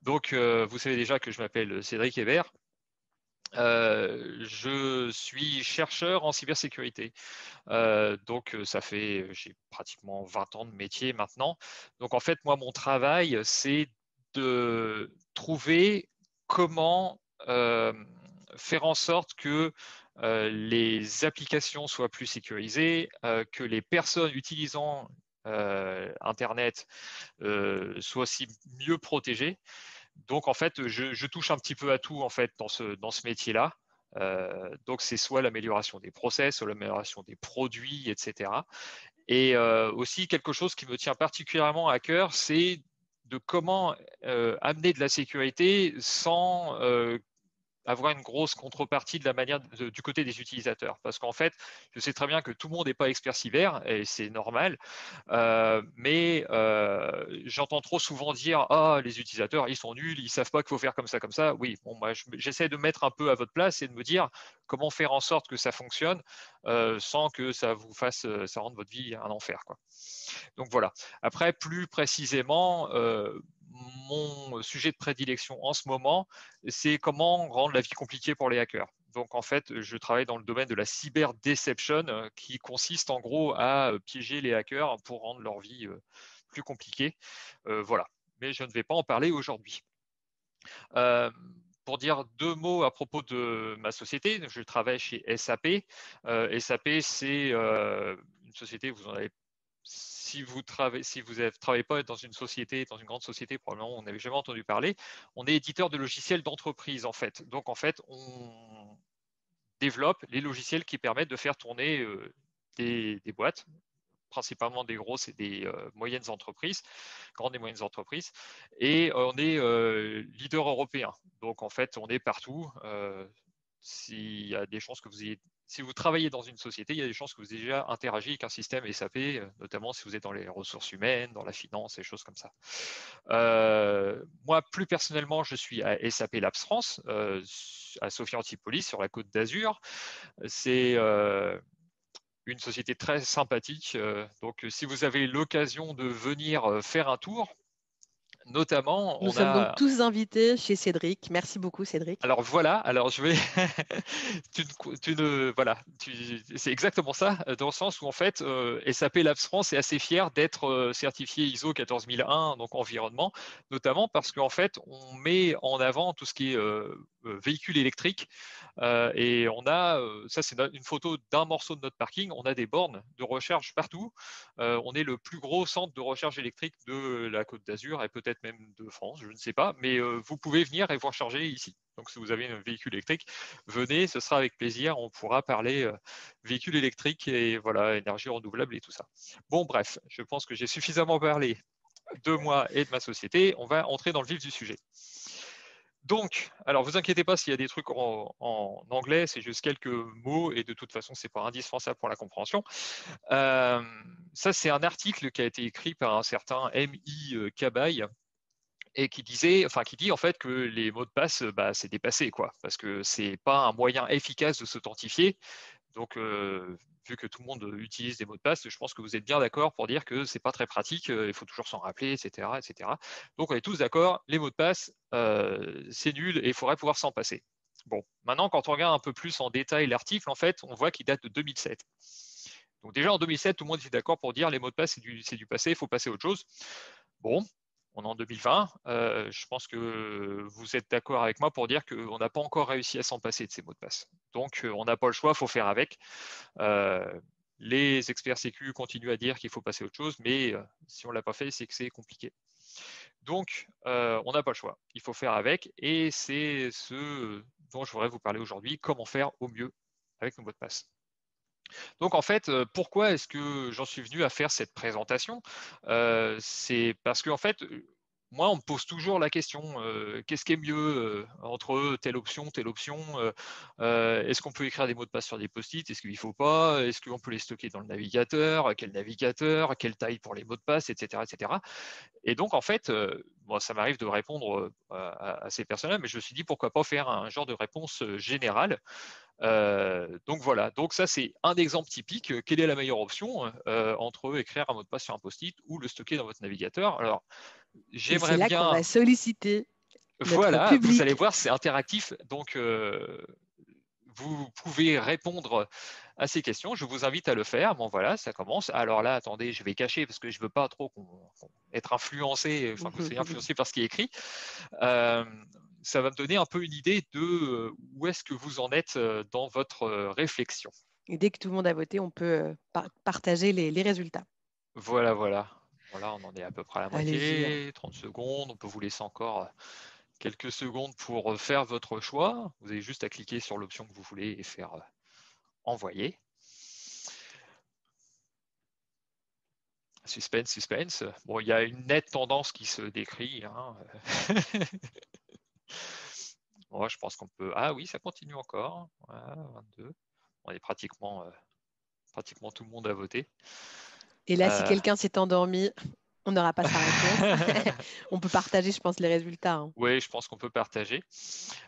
Donc, vous savez déjà que je m'appelle Cédric Hébert. Je suis chercheur en cybersécurité. Donc, j'ai pratiquement 20 ans de métier maintenant. Donc, en fait, moi, mon travail, c'est de trouver comment faire en sorte que les applications soient plus sécurisées, que les personnes utilisant Internet soient aussi mieux protégées. Donc, en fait, je touche un petit peu à tout en fait dans ce métier-là. Donc, c'est soit l'amélioration des process, soit l'amélioration des produits, etc. Et aussi, quelque chose qui me tient particulièrement à cœur, c'est de comment amener de la sécurité sans avoir une grosse contrepartie de la manière du côté des utilisateurs. Parce qu'en fait, je sais très bien que tout le monde n'est pas expert cyber, et c'est normal, mais j'entends trop souvent dire ah les utilisateurs ils sont nuls, ils savent pas qu'il faut faire comme ça comme ça. Oui, bon moi j'essaie de mettre un peu à votre place et de me dire comment faire en sorte que ça fonctionne sans que ça vous fasse ça rende votre vie un enfer quoi. Donc voilà. Après plus précisément mon sujet de prédilection en ce moment, c'est comment rendre la vie compliquée pour les hackers. Donc en fait, je travaille dans le domaine de la cyber deception, qui consiste en gros à piéger les hackers pour rendre leur vie plus compliquée. Voilà. Mais je ne vais pas en parler aujourd'hui. Euh, pour dire deux mots à propos de ma société, je travaille chez SAP. SAP, c'est une société, vous en avez si vous ne travaillez pas dans une société, dans une grande société, probablement on n'avait jamais entendu parler. On est éditeur de logiciels d'entreprise en fait. Donc en fait, on développe les logiciels qui permettent de faire tourner des boîtes, principalement des grosses et des moyennes entreprises, grandes et moyennes entreprises. Et on est leader européen. Donc en fait, on est partout. S'il y a des chances que vous ayez, si vous travaillez dans une société, il y a des chances que vous ayez déjà interagi avec un système SAP, notamment si vous êtes dans les ressources humaines, dans la finance, et choses comme ça. Moi, plus personnellement, je suis à SAP Labs France, à Sophia Antipolis, sur la Côte d'Azur. C'est une société très sympathique. Donc, si vous avez l'occasion de venir faire un tour, notamment, Nous on sommes donc a tous invités chez Cédric. Merci beaucoup, Cédric. alors voilà, alors je vais, voilà, c'est exactement ça, dans le sens où en fait, SAP Labs France est assez fier d'être certifié ISO 14001, donc environnement, notamment parce qu'en fait, on met en avant tout ce qui est véhicule électrique, et on a, ça c'est une photo d'un morceau de notre parking, on a des bornes de recharge partout. On est le plus gros centre de recharge électrique de la Côte d'Azur et peut-être même de France, je ne sais pas, mais vous pouvez venir et vous recharger ici. Donc, si vous avez un véhicule électrique, venez, ce sera avec plaisir. On pourra parler véhicule électrique et voilà, énergie renouvelable et tout ça. Bon, bref, je pense que j'ai suffisamment parlé de moi et de ma société. On va entrer dans le vif du sujet. Donc, alors vous inquiétez pas s'il y a des trucs en anglais, c'est juste quelques mots et de toute façon, c'est pas indispensable pour la compréhension. Euh, Ça, c'est un article qui a été écrit par un certain M.I. Cabaye et qui disait, enfin qui dit en fait que les mots de passe, bah, c'est dépassé quoi, parce que c'est pas un moyen efficace de s'authentifier. Donc, vu que tout le monde utilise des mots de passe, je pense que vous êtes bien d'accord pour dire que c'est pas très pratique, il faut toujours s'en rappeler, etc., etc. Donc, on est tous d'accord, les mots de passe, c'est nul et il faudrait pouvoir s'en passer. Bon, maintenant, quand on regarde un peu plus en détail l'article, en fait, on voit qu'il date de 2007. Donc déjà en 2007, tout le monde était d'accord pour dire les mots de passe, c'est du passé, il faut passer à autre chose. Bon, on est en 2020. Je pense que vous êtes d'accord avec moi pour dire qu'on n'a pas encore réussi à s'en passer de ces mots de passe. Donc, on n'a pas le choix, il faut faire avec. Euh, les experts sécu continuent à dire qu'il faut passer à autre chose, mais si on ne l'a pas fait, c'est que c'est compliqué. Donc, on n'a pas le choix. Il faut faire avec, et c'est ce dont je voudrais vous parler aujourd'hui, comment faire au mieux avec nos mots de passe. Donc en fait, pourquoi est-ce que j'en suis venu à faire cette présentation? C'est parce qu'en fait, moi, on me pose toujours la question, qu'est-ce qui est mieux entre telle option, telle option? Est-ce qu'on peut écrire des mots de passe sur des post-it? Est-ce qu'il ne faut pas? Est-ce qu'on peut les stocker dans le navigateur? Quel navigateur? Quelle taille pour les mots de passe, etc., etc. Et donc, en fait, bon, ça m'arrive de répondre à ces personnes-là, mais je me suis dit, pourquoi pas faire un genre de réponse générale. Donc voilà, donc ça c'est un exemple typique. Quelle est la meilleure option entre écrire un mot de passe sur un post-it ou le stocker dans votre navigateur? Alors Et c'est j'aimerais là qu'on bien, va solliciter notre Voilà, vous allez public. voir, c'est interactif. Donc, vous pouvez répondre à ces questions. Je vous invite à le faire. Bon, voilà, ça commence. Alors là, attendez, je vais cacher parce que je ne veux pas trop être influencé, enfin, que vous soyez influencé par ce qui est écrit. Ça va me donner un peu une idée de où est-ce que vous en êtes dans votre réflexion. Et dès que tout le monde a voté, on peut partager les résultats. Voilà, voilà. Voilà, on en est à peu près à la Allez-y, hein. moitié, 30 secondes. On peut vous laisser encore quelques secondes pour faire votre choix. Vous avez juste à cliquer sur l'option que vous voulez et faire envoyer. Suspense, suspense. Bon, il y a une nette tendance qui se décrit. Hein. Bon, je pense qu'on peut. Ah oui, ça continue encore. Voilà, 22. On est pratiquement tout le monde a voté. Et là, si Euh... quelqu'un s'est endormi, on n'aura pas sa réponse. On peut partager, je pense, les résultats, hein. Oui, je pense qu'on peut partager.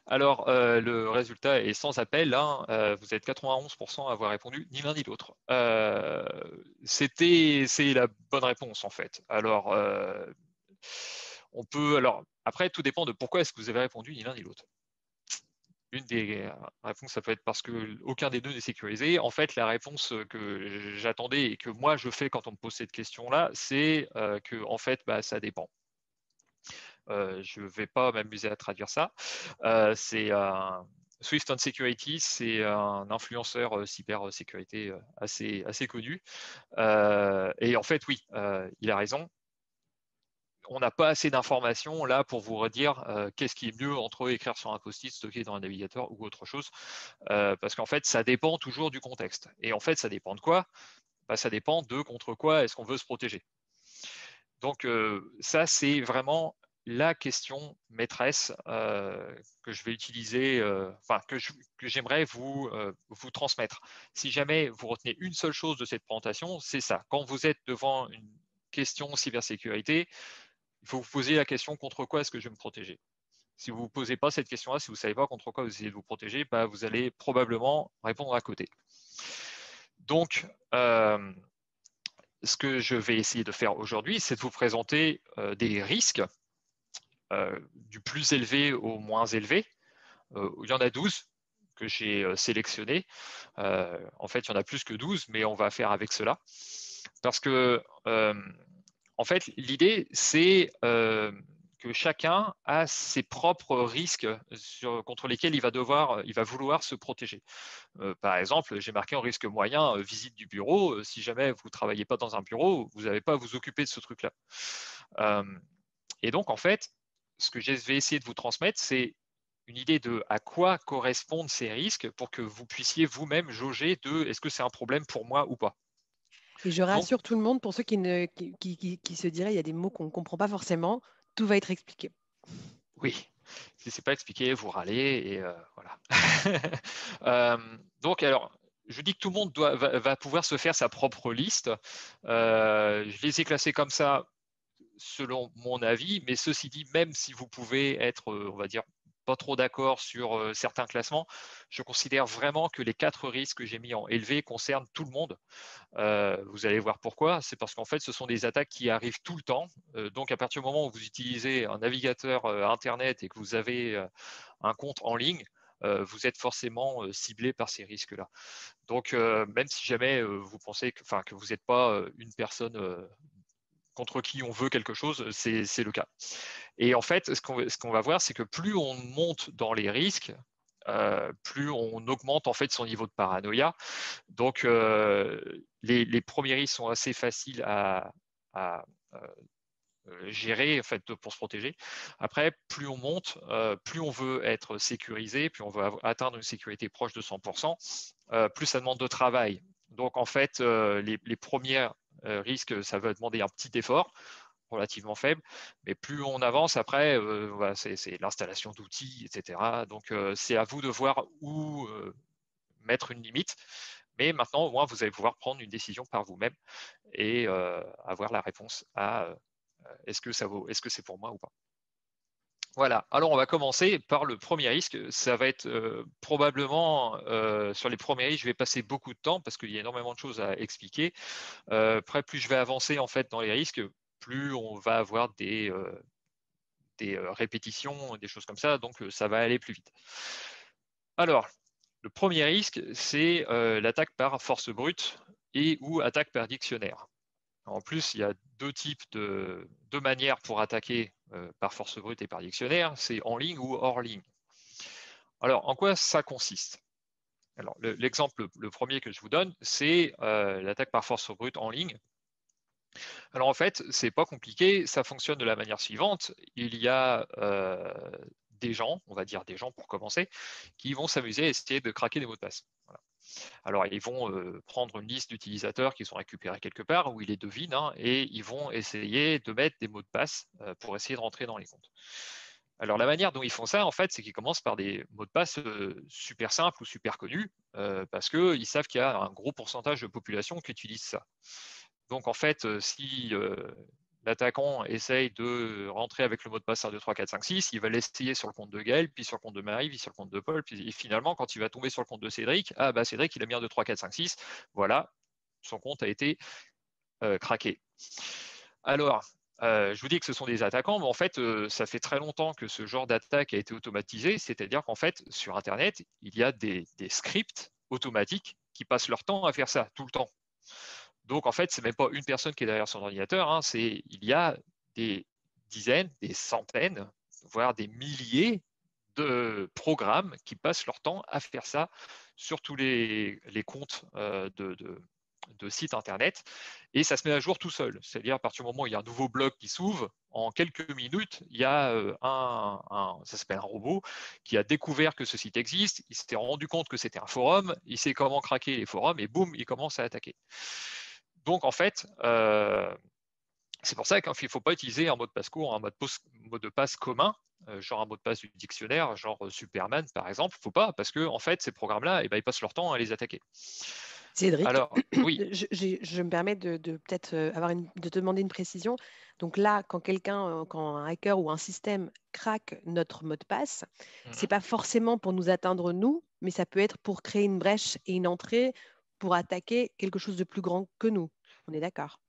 Alors, le résultat est sans appel. Hein. Vous êtes 91% à avoir répondu ni l'un ni l'autre. C'est la bonne réponse en fait. Alors, on peut. Alors, après, tout dépend de pourquoi est-ce que vous avez répondu ni l'un ni l'autre. Une des réponses, ça peut être parce que aucun des deux n'est sécurisé. En fait, la réponse que j'attendais et que moi je fais quand on me pose cette question-là, c'est que en fait, bah, ça dépend. Je ne vais pas m'amuser à traduire ça. C'est Swift on Security, c'est un influenceur cybersécurité assez connu. Et en fait, oui, il a raison. On n'a pas assez d'informations là pour vous redire qu'est-ce qui est mieux entre écrire sur un post-it, stocker dans un navigateur ou autre chose. Parce qu'en fait, ça dépend toujours du contexte. Et en fait, ça dépend de quoi? Bah, ça dépend de contre quoi est-ce qu'on veut se protéger. Donc ça, c'est vraiment la question maîtresse que je vais utiliser, enfin que j'aimerais vous transmettre. Si jamais vous retenez une seule chose de cette présentation, c'est ça. Quand vous êtes devant une question cybersécurité, il faut vous poser la question contre quoi est-ce que je vais me protéger. Si vous ne vous posez pas cette question-là, si vous ne savez pas contre quoi vous essayez de vous protéger, bah, vous allez probablement répondre à côté. Donc, ce que je vais essayer de faire aujourd'hui, c'est de vous présenter des risques du plus élevé au moins élevé. Il y en a 12 que j'ai sélectionnés. En fait, il y en a plus que 12, mais on va faire avec cela. Parce que, en fait, l'idée, c'est que chacun a ses propres risques contre lesquels il va vouloir se protéger. Par exemple, j'ai marqué en risque moyen visite du bureau. Si jamais vous ne travaillez pas dans un bureau, vous n'avez pas à vous occuper de ce truc-là. Et donc, en fait, ce que je vais essayer de vous transmettre, c'est une idée de à quoi correspondent ces risques pour que vous puissiez vous-même jauger de est-ce que c'est un problème pour moi ou pas. Et je Donc, rassure tout le monde, pour ceux qui se diraient, il y a des mots qu'on ne comprend pas forcément, tout va être expliqué. oui, si ce n'est pas expliqué, vous râlez et voilà. Donc, alors, je dis que tout le monde va pouvoir se faire sa propre liste. Je les ai classés comme ça selon mon avis, mais ceci dit, même si vous pouvez être, on va dire, pas trop d'accord sur certains classements, je considère vraiment que les 4 risques que j'ai mis en élevé concernent tout le monde. Vous allez voir pourquoi. C'est parce qu'en fait, ce sont des attaques qui arrivent tout le temps. Donc, à partir du moment où vous utilisez un navigateur Internet et que vous avez un compte en ligne, vous êtes forcément ciblé par ces risques-là. Donc, même si jamais vous pensez que vous n'êtes pas une personne contre qui on veut quelque chose, c'est le cas. Et en fait, ce qu'on va voir, c'est que plus on monte dans les risques, plus on augmente en fait son niveau de paranoïa. Donc, les premiers risques sont assez faciles à gérer en fait, pour se protéger. Après, plus on monte, plus on veut être sécurisé, plus on veut atteindre une sécurité proche de 100%, plus ça demande de travail. Donc, en fait, les premiers risques, ça va demander un petit effort relativement faible, mais plus on avance après, voilà, c'est l'installation d'outils, etc. Donc, c'est à vous de voir où mettre une limite. Mais maintenant, au moins, vous allez pouvoir prendre une décision par vous-même et avoir la réponse à est-ce que c'est pour moi ou pas. Voilà, alors on va commencer par le premier risque. Ça va être probablement, sur les premiers risques, je vais passer beaucoup de temps parce qu'il y a énormément de choses à expliquer. Après, plus je vais avancer en fait dans les risques, plus on va avoir des des répétitions, des choses comme ça, donc ça va aller plus vite. Alors, le premier risque, c'est l'attaque par force brute et ou attaque par dictionnaire. En plus, il y a deux manières pour attaquer par force brute et par dictionnaire, c'est en ligne ou hors ligne. Alors, en quoi ça consiste? Alors, l'exemple, le premier que je vous donne, c'est l'attaque par force brute en ligne. Alors, en fait, c'est pas compliqué, ça fonctionne de la manière suivante. Il y a des gens, on va dire des gens pour commencer, qui vont s'amuser à essayer de craquer des mots de passe. Voilà. Alors, ils vont prendre une liste d'utilisateurs qu'ils ont récupérés quelque part, où ils les devinent, hein, et ils vont essayer de mettre des mots de passe pour essayer de rentrer dans les comptes. Alors, la manière dont ils font ça, en fait, c'est qu'ils commencent par des mots de passe super simples ou super connus, parce qu'ils savent qu'il y a un gros pourcentage de population qui utilise ça. Donc, en fait, si l'attaquant essaye de rentrer avec le mot de passe 1, 2, 3, 4, 5, 6, il va l'essayer sur le compte de Gaël, puis sur le compte de Marie, puis sur le compte de Paul, puis finalement, quand il va tomber sur le compte de Cédric, ah bah Cédric, il a mis 1, 2, 3, 4, 5, 6, voilà, son compte a été craqué. Alors, je vous dis que ce sont des attaquants, mais en fait, ça fait très longtemps que ce genre d'attaque a été automatisé, c'est-à-dire qu'en fait, sur Internet, il y a des scripts automatiques qui passent leur temps à faire ça tout le temps. Donc, en fait, ce n'est même pas une personne qui est derrière son ordinateur, hein, il y a des dizaines, des centaines, voire des milliers de programmes qui passent leur temps à faire ça sur tous les comptes de sites Internet. Et ça se met à jour tout seul. C'est-à-dire, à partir du moment où il y a un nouveau blog qui s'ouvre, en quelques minutes, il y a ça s'appelle un robot, qui a découvert que ce site existe, il s'était rendu compte que c'était un forum, il sait comment craquer les forums, et boum, il commence à attaquer. Donc, en fait, c'est pour ça qu'il ne faut pas utiliser un mot de passe court, un mot de passe commun, genre un mot de passe du dictionnaire, genre Superman par exemple. Il ne faut pas, parce que en fait, ces programmes-là, ils passent leur temps à les attaquer. Cédric, Alors, oui. je me permets de peut-être de te demander une précision. Donc là, quand un hacker ou un système craque notre mot de passe, c'est pas forcément pour nous atteindre nous, mais ça peut être pour créer une brèche et une entrée pour attaquer quelque chose de plus grand que nous. On est d'accord?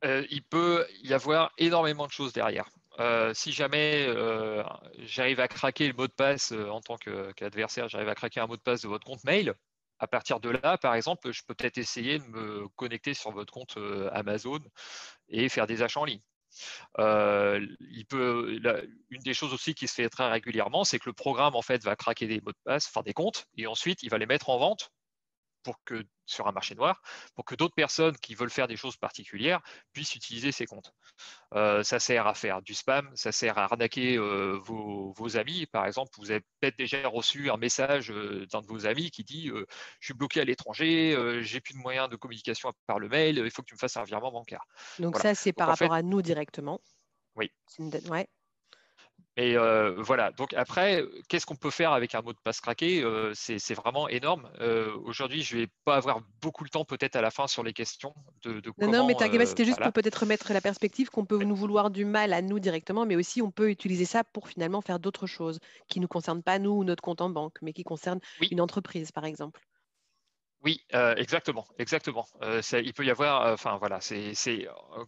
Il peut y avoir énormément de choses derrière. Si jamais j'arrive à craquer le mot de passe en tant qu'adversaire, j'arrive à craquer un mot de passe de votre compte mail, à partir de là, par exemple, je peux peut-être essayer de me connecter sur votre compte Amazon et faire des achats en ligne. Une des choses aussi qui se fait très régulièrement, c'est que le programme en fait va craquer des mots de passe, enfin des comptes, et ensuite il va les mettre en vente sur un marché noir, pour que d'autres personnes qui veulent faire des choses particulières puissent utiliser ces comptes. Ça sert à faire du spam, ça sert à arnaquer vos amis. Par exemple, vous avez peut-être déjà reçu un message d'un de vos amis qui dit je suis bloqué à l'étranger, j'ai plus de moyens de communication par le mail, il faut que tu me fasses un virement bancaire. Donc Voilà. ça, c'est Donc par en fait, rapport à nous directement. oui. Ouais. Et voilà, donc après, qu'est-ce qu'on peut faire avec un mot de passe craqué? C'est vraiment énorme. Aujourd'hui, je ne vais pas avoir beaucoup de temps peut-être à la fin sur les questions de Non, non, mais comment… t'inquiète pas, c'était juste pour voilà. peut-être mettre la perspective qu'on peut nous vouloir du mal à nous directement, mais aussi on peut utiliser ça pour finalement faire d'autres choses qui ne nous concernent pas nous ou notre compte en banque, mais qui concernent Oui, une entreprise, par exemple. oui, exactement, exactement. Il peut y avoir, enfin voilà,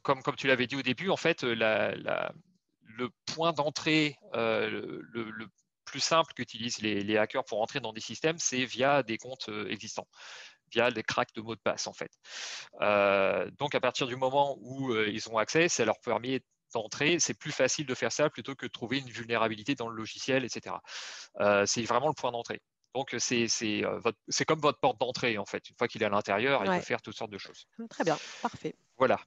comme tu l'avais dit au début, en fait, le point d'entrée le plus simple qu'utilisent les hackers pour entrer dans des systèmes, c'est via des comptes existants, via les cracks de mots de passe, en fait. Donc, à partir du moment où ils ont accès, ça leur permet d'entrer. C'est plus facile de faire ça plutôt que de trouver une vulnérabilité dans le logiciel, etc. C'est vraiment le point d'entrée. Donc, c'est comme votre porte d'entrée, en fait. Une fois qu'il est à l'intérieur, il peut Ouais, faire toutes sortes de choses. très bien, parfait. Voilà.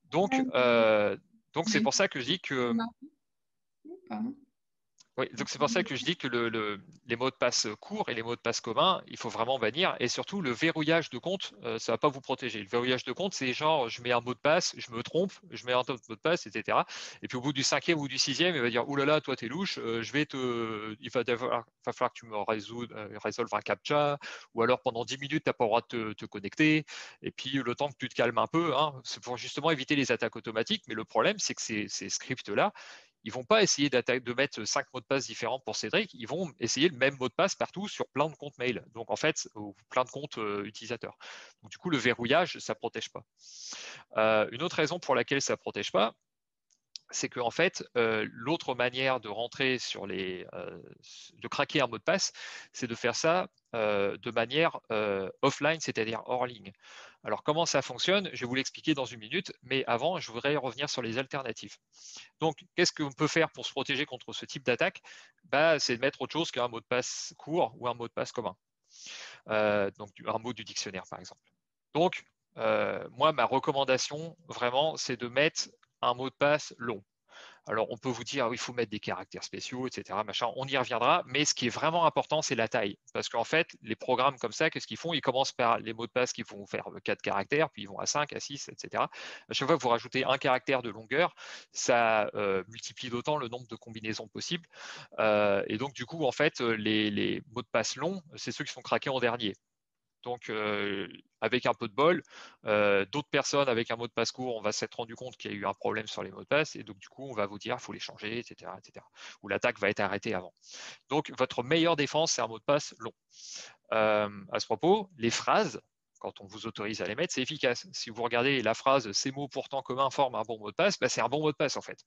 Donc, c'est Mais pour ça que je dis que… pardon. Oui, donc c'est pour ça que je dis que les mots de passe courts et les mots de passe communs, il faut vraiment bannir. Et surtout, le verrouillage de compte, ça ne va pas vous protéger. Le verrouillage de compte, c'est genre, je mets un mot de passe, je me trompe, je mets un autre mot de passe, etc. Et puis au bout du 5e ou du 6e, il va dire, oulala, toi, t'es louche, il va falloir que tu me résolves un captcha, ou alors pendant 10 minutes, tu n'as pas le droit de te connecter. Et puis le temps que tu te calmes un peu, hein, c'est pour justement éviter les attaques automatiques. Mais le problème, c'est que ces scripts-là, ils ne vont pas essayer de mettre 5 mots de passe différents pour Cédric, ils vont essayer le même mot de passe partout sur plein de comptes mail, donc en fait, ou plein de comptes utilisateurs. Donc du coup, le verrouillage, ça ne protège pas. Une autre raison pour laquelle ça ne protège pas, c'est que en fait, l'autre manière de rentrer de craquer un mot de passe, c'est de faire ça de manière offline, c'est-à-dire hors ligne. Alors comment ça fonctionne? Je vais vous l'expliquer dans une minute, mais avant, je voudrais revenir sur les alternatives. Donc, qu'est-ce qu'on peut faire pour se protéger contre ce type d'attaque? C'est de mettre autre chose qu'un mot de passe court ou un mot de passe commun. Donc, un mot du dictionnaire, par exemple. Donc, moi, ma recommandation, vraiment, c'est de mettre un mot de passe long. Alors, on peut vous dire, il faut mettre des caractères spéciaux, etc. Machin. On y reviendra, mais ce qui est vraiment important, c'est la taille. Parce qu'en fait, les programmes comme ça, qu'est-ce qu'ils font? Ils commencent par les mots de passe qui vont faire 4 caractères, puis ils vont à 5, à 6, etc. À chaque fois que vous rajoutez un caractère de longueur, ça multiplie d'autant le nombre de combinaisons possibles. Et donc, du coup, en fait, les mots de passe longs, c'est ceux qui sont craqués en dernier. Donc, avec un peu de bol, d'autres personnes avec un mot de passe court, on va s'être rendu compte qu'il y a eu un problème sur les mots de passe, et donc du coup, on va vous dire qu'il faut les changer, etc., etc. Ou l'attaque va être arrêtée avant. Donc, votre meilleure défense, c'est un mot de passe long. À ce propos, les phrases, quand on vous autorise à les mettre, c'est efficace. Si vous regardez la phrase « ces mots pourtant communs forment un bon mot de passe », c'est un bon mot de passe en fait.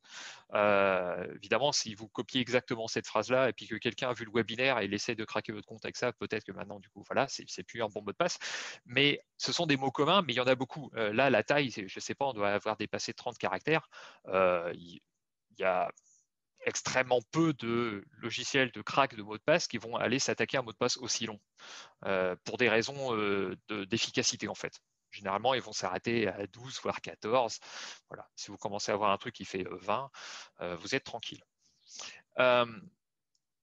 Évidemment, si vous copiez exactement cette phrase-là et puis que quelqu'un a vu le webinaire et il essaie de craquer votre compte avec ça, peut-être que maintenant, du coup, voilà, c'est plus un bon mot de passe. Mais ce sont des mots communs, mais il y en a beaucoup. Là, la taille, je ne sais pas, on doit avoir dépassé 30 caractères. Il y a extrêmement peu de logiciels de crack de mots de passe qui vont aller s'attaquer à un mot de passe aussi long pour des raisons d'efficacité en fait. Généralement, ils vont s'arrêter à 12, voire 14. Voilà. Si vous commencez à avoir un truc qui fait 20, vous êtes tranquille.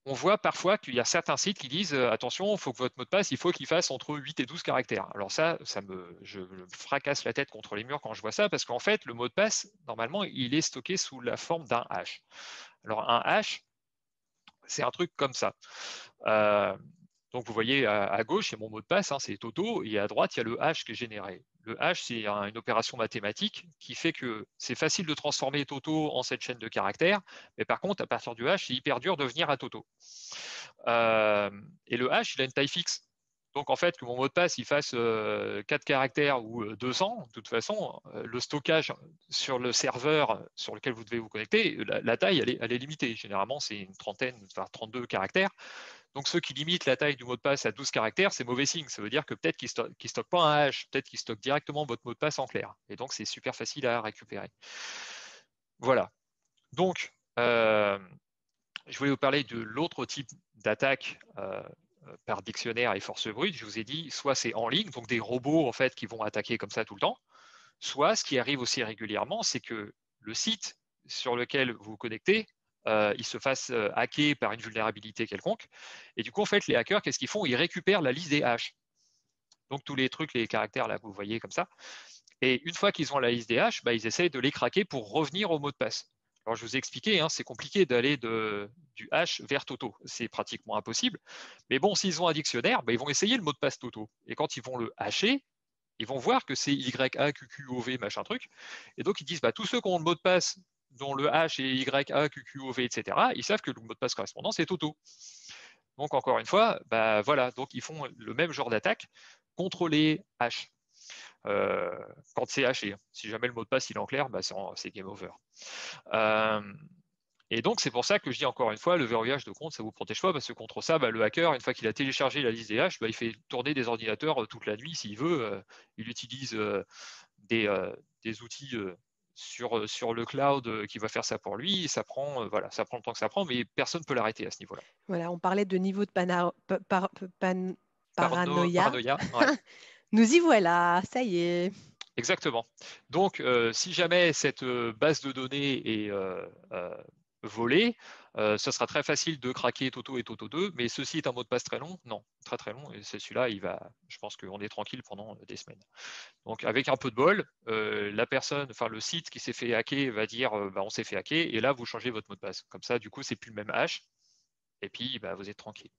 On voit parfois qu'il y a certains sites qui disent attention, il faut que votre mot de passe, il faut qu'il fasse entre 8 et 12 caractères. Alors ça, je me fracasse la tête contre les murs quand je vois ça, parce qu'en fait, le mot de passe, normalement, il est stocké sous la forme d'un hash. Alors un hash, c'est un truc comme ça. Donc vous voyez à gauche, c'est mon mot de passe, c'est Toto, et à droite, il y a le hash qui est généré. Le hash, c'est une opération mathématique qui fait que c'est facile de transformer Toto en cette chaîne de caractères, mais par contre, à partir du hash, c'est hyper dur de venir à Toto. Et le hash, il a une taille fixe. Donc en fait, que mon mot de passe il fasse 4 caractères ou 200, de toute façon, le stockage sur le serveur sur lequel vous devez vous connecter, la taille, elle est limitée. Généralement, c'est une trentaine, enfin 32 caractères. Donc ceux qui limitent la taille du mot de passe à 12 caractères, c'est mauvais signe. Ça veut dire que peut-être qu'ils ne stockent pas un hash, peut-être qu'ils stockent directement votre mot de passe en clair. Et donc, c'est super facile à récupérer. Voilà. Donc, je voulais vous parler de l'autre type d'attaque par dictionnaire et force brute. Je vous ai dit, soit c'est en ligne, donc des robots en fait qui vont attaquer comme ça tout le temps, soit ce qui arrive aussi régulièrement, c'est que le site sur lequel vous vous connectez, il se fasse hacker par une vulnérabilité quelconque. Et du coup, en fait, les hackers, qu'est-ce qu'ils font? Ils récupèrent la liste des hashes. Donc tous les trucs, les caractères là que vous voyez comme ça. Et une fois qu'ils ont la liste des hashes, ils essayent de les craquer pour revenir au mot de passe. Alors, je vous ai expliqué, c'est compliqué d'aller du hash vers Toto. C'est pratiquement impossible. Mais bon, s'ils ont un dictionnaire, ils vont essayer le mot de passe Toto. Et quand ils vont le hasher, ils vont voir que c'est YAQQOV, machin truc. Et donc, ils disent, tous ceux qui ont le mot de passe dont le hash est YAQQOV, etc., ils savent que le mot de passe correspondant, c'est Toto. Donc, encore une fois, voilà. Donc, ils font le même genre d'attaque contre les hashes. Quand c'est haché. Si jamais le mot de passe il est en clair, c'est game over. Et donc, c'est pour ça que je dis encore une fois, le verrouillage de compte, ça ne vous protège pas, parce que contre ça, le hacker, une fois qu'il a téléchargé la liste des hashes, il fait tourner des ordinateurs toute la nuit s'il veut. Il utilise des outils sur le cloud qui va faire ça pour lui. Ça prend, ça prend le temps que ça prend, mais personne ne peut l'arrêter à ce niveau-là. Voilà, on parlait de niveau de paranoïa. Ouais. Nous y voilà, ça y est. Exactement. Donc, si jamais cette base de données est volée, ce sera très facile de craquer Toto et Toto 2, mais ceci est un mot de passe très long? Non, très très long, et c'est celui-là, je pense qu'on est tranquille pendant des semaines. Donc, avec un peu de bol, la personne, enfin le site qui s'est fait hacker va dire on s'est fait hacker, et là, vous changez votre mot de passe. Comme ça, du coup, c'est plus le même hash, et puis vous êtes tranquille.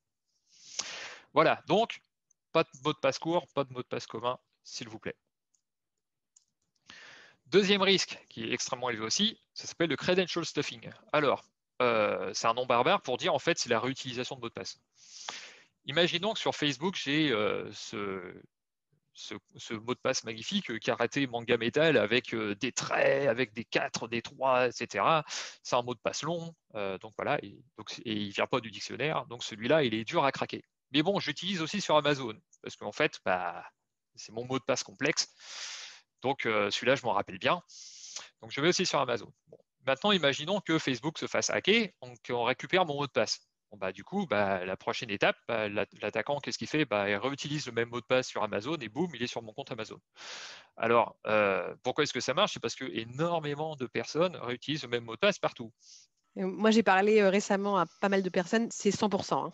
Voilà, donc, pas de mot de passe court, pas de mot de passe commun, s'il vous plaît. Deuxième risque, qui est extrêmement élevé aussi, ça s'appelle le credential stuffing. Alors, c'est un nom barbare pour dire en fait c'est la réutilisation de mots de passe. Imaginons que sur Facebook, j'ai ce mot de passe magnifique, karaté manga metal avec des traits, avec des 4, des 3, etc. C'est un mot de passe long, donc voilà, et il ne vient pas du dictionnaire, donc celui-là, il est dur à craquer. Mais bon, j'utilise aussi sur Amazon, parce qu'en fait, c'est mon mot de passe complexe, donc celui-là, je m'en rappelle bien. Donc je mets aussi sur Amazon. Bon. Maintenant, imaginons que Facebook se fasse hacker, qu'on récupère mon mot de passe. Bon, du coup, la prochaine étape, l'attaquant, qu'est-ce qu'il fait? Il réutilise le même mot de passe sur Amazon et boum, il est sur mon compte Amazon. Alors, pourquoi est-ce que ça marche? C'est parce que énormément de personnes réutilisent le même mot de passe partout. Moi, j'ai parlé récemment à pas mal de personnes, c'est 100%. Hein.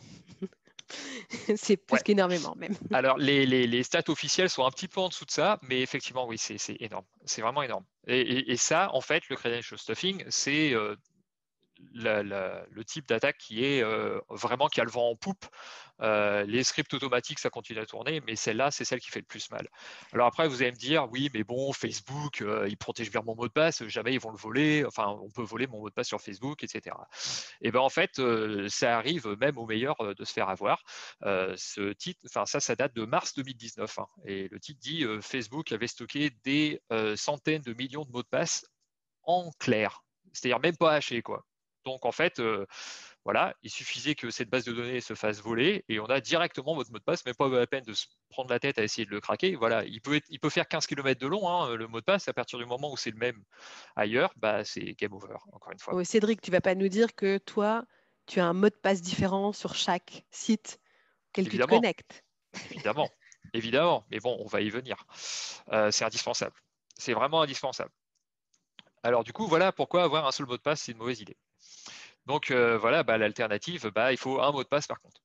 C'est plus qu'énormément même. Alors, les stats officielles sont un petit peu en dessous de ça, mais effectivement, oui, c'est énorme. C'est vraiment énorme. Et ça, en fait, le credential stuffing, c'est le type d'attaque qui est vraiment qui a le vent en poupe. Les scripts automatiques, ça continue à tourner, mais celle-là, c'est celle qui fait le plus mal. Alors après, vous allez me dire, oui, mais bon, Facebook, ils protègent bien mon mot de passe, jamais ils vont le voler. Enfin, on peut voler mon mot de passe sur Facebook, etc. Et ben en fait, ça arrive même aux meilleurs de se faire avoir. Ce titre, enfin ça date de mars 2019, hein, et le titre dit Facebook avait stocké des centaines de millions de mots de passe en clair, c'est-à-dire même pas hachés, quoi. Donc en fait, voilà, il suffisait que cette base de données se fasse voler et on a directement votre mot de passe, même pas la peine de se prendre la tête à essayer de le craquer. Voilà, il peut faire 15 km de long, hein, le mot de passe. À partir du moment où c'est le même ailleurs, c'est game over, encore une fois. Oh, Cédric, tu vas pas nous dire que toi, tu as un mot de passe différent sur chaque site auquel tu te Évidemment, connectes. évidemment, évidemment, mais bon, on va y venir. C'est indispensable. C'est vraiment indispensable. Alors du coup, voilà pourquoi avoir un seul mot de passe, c'est une mauvaise idée. Donc voilà, l'alternative, il faut un mot de passe par contre.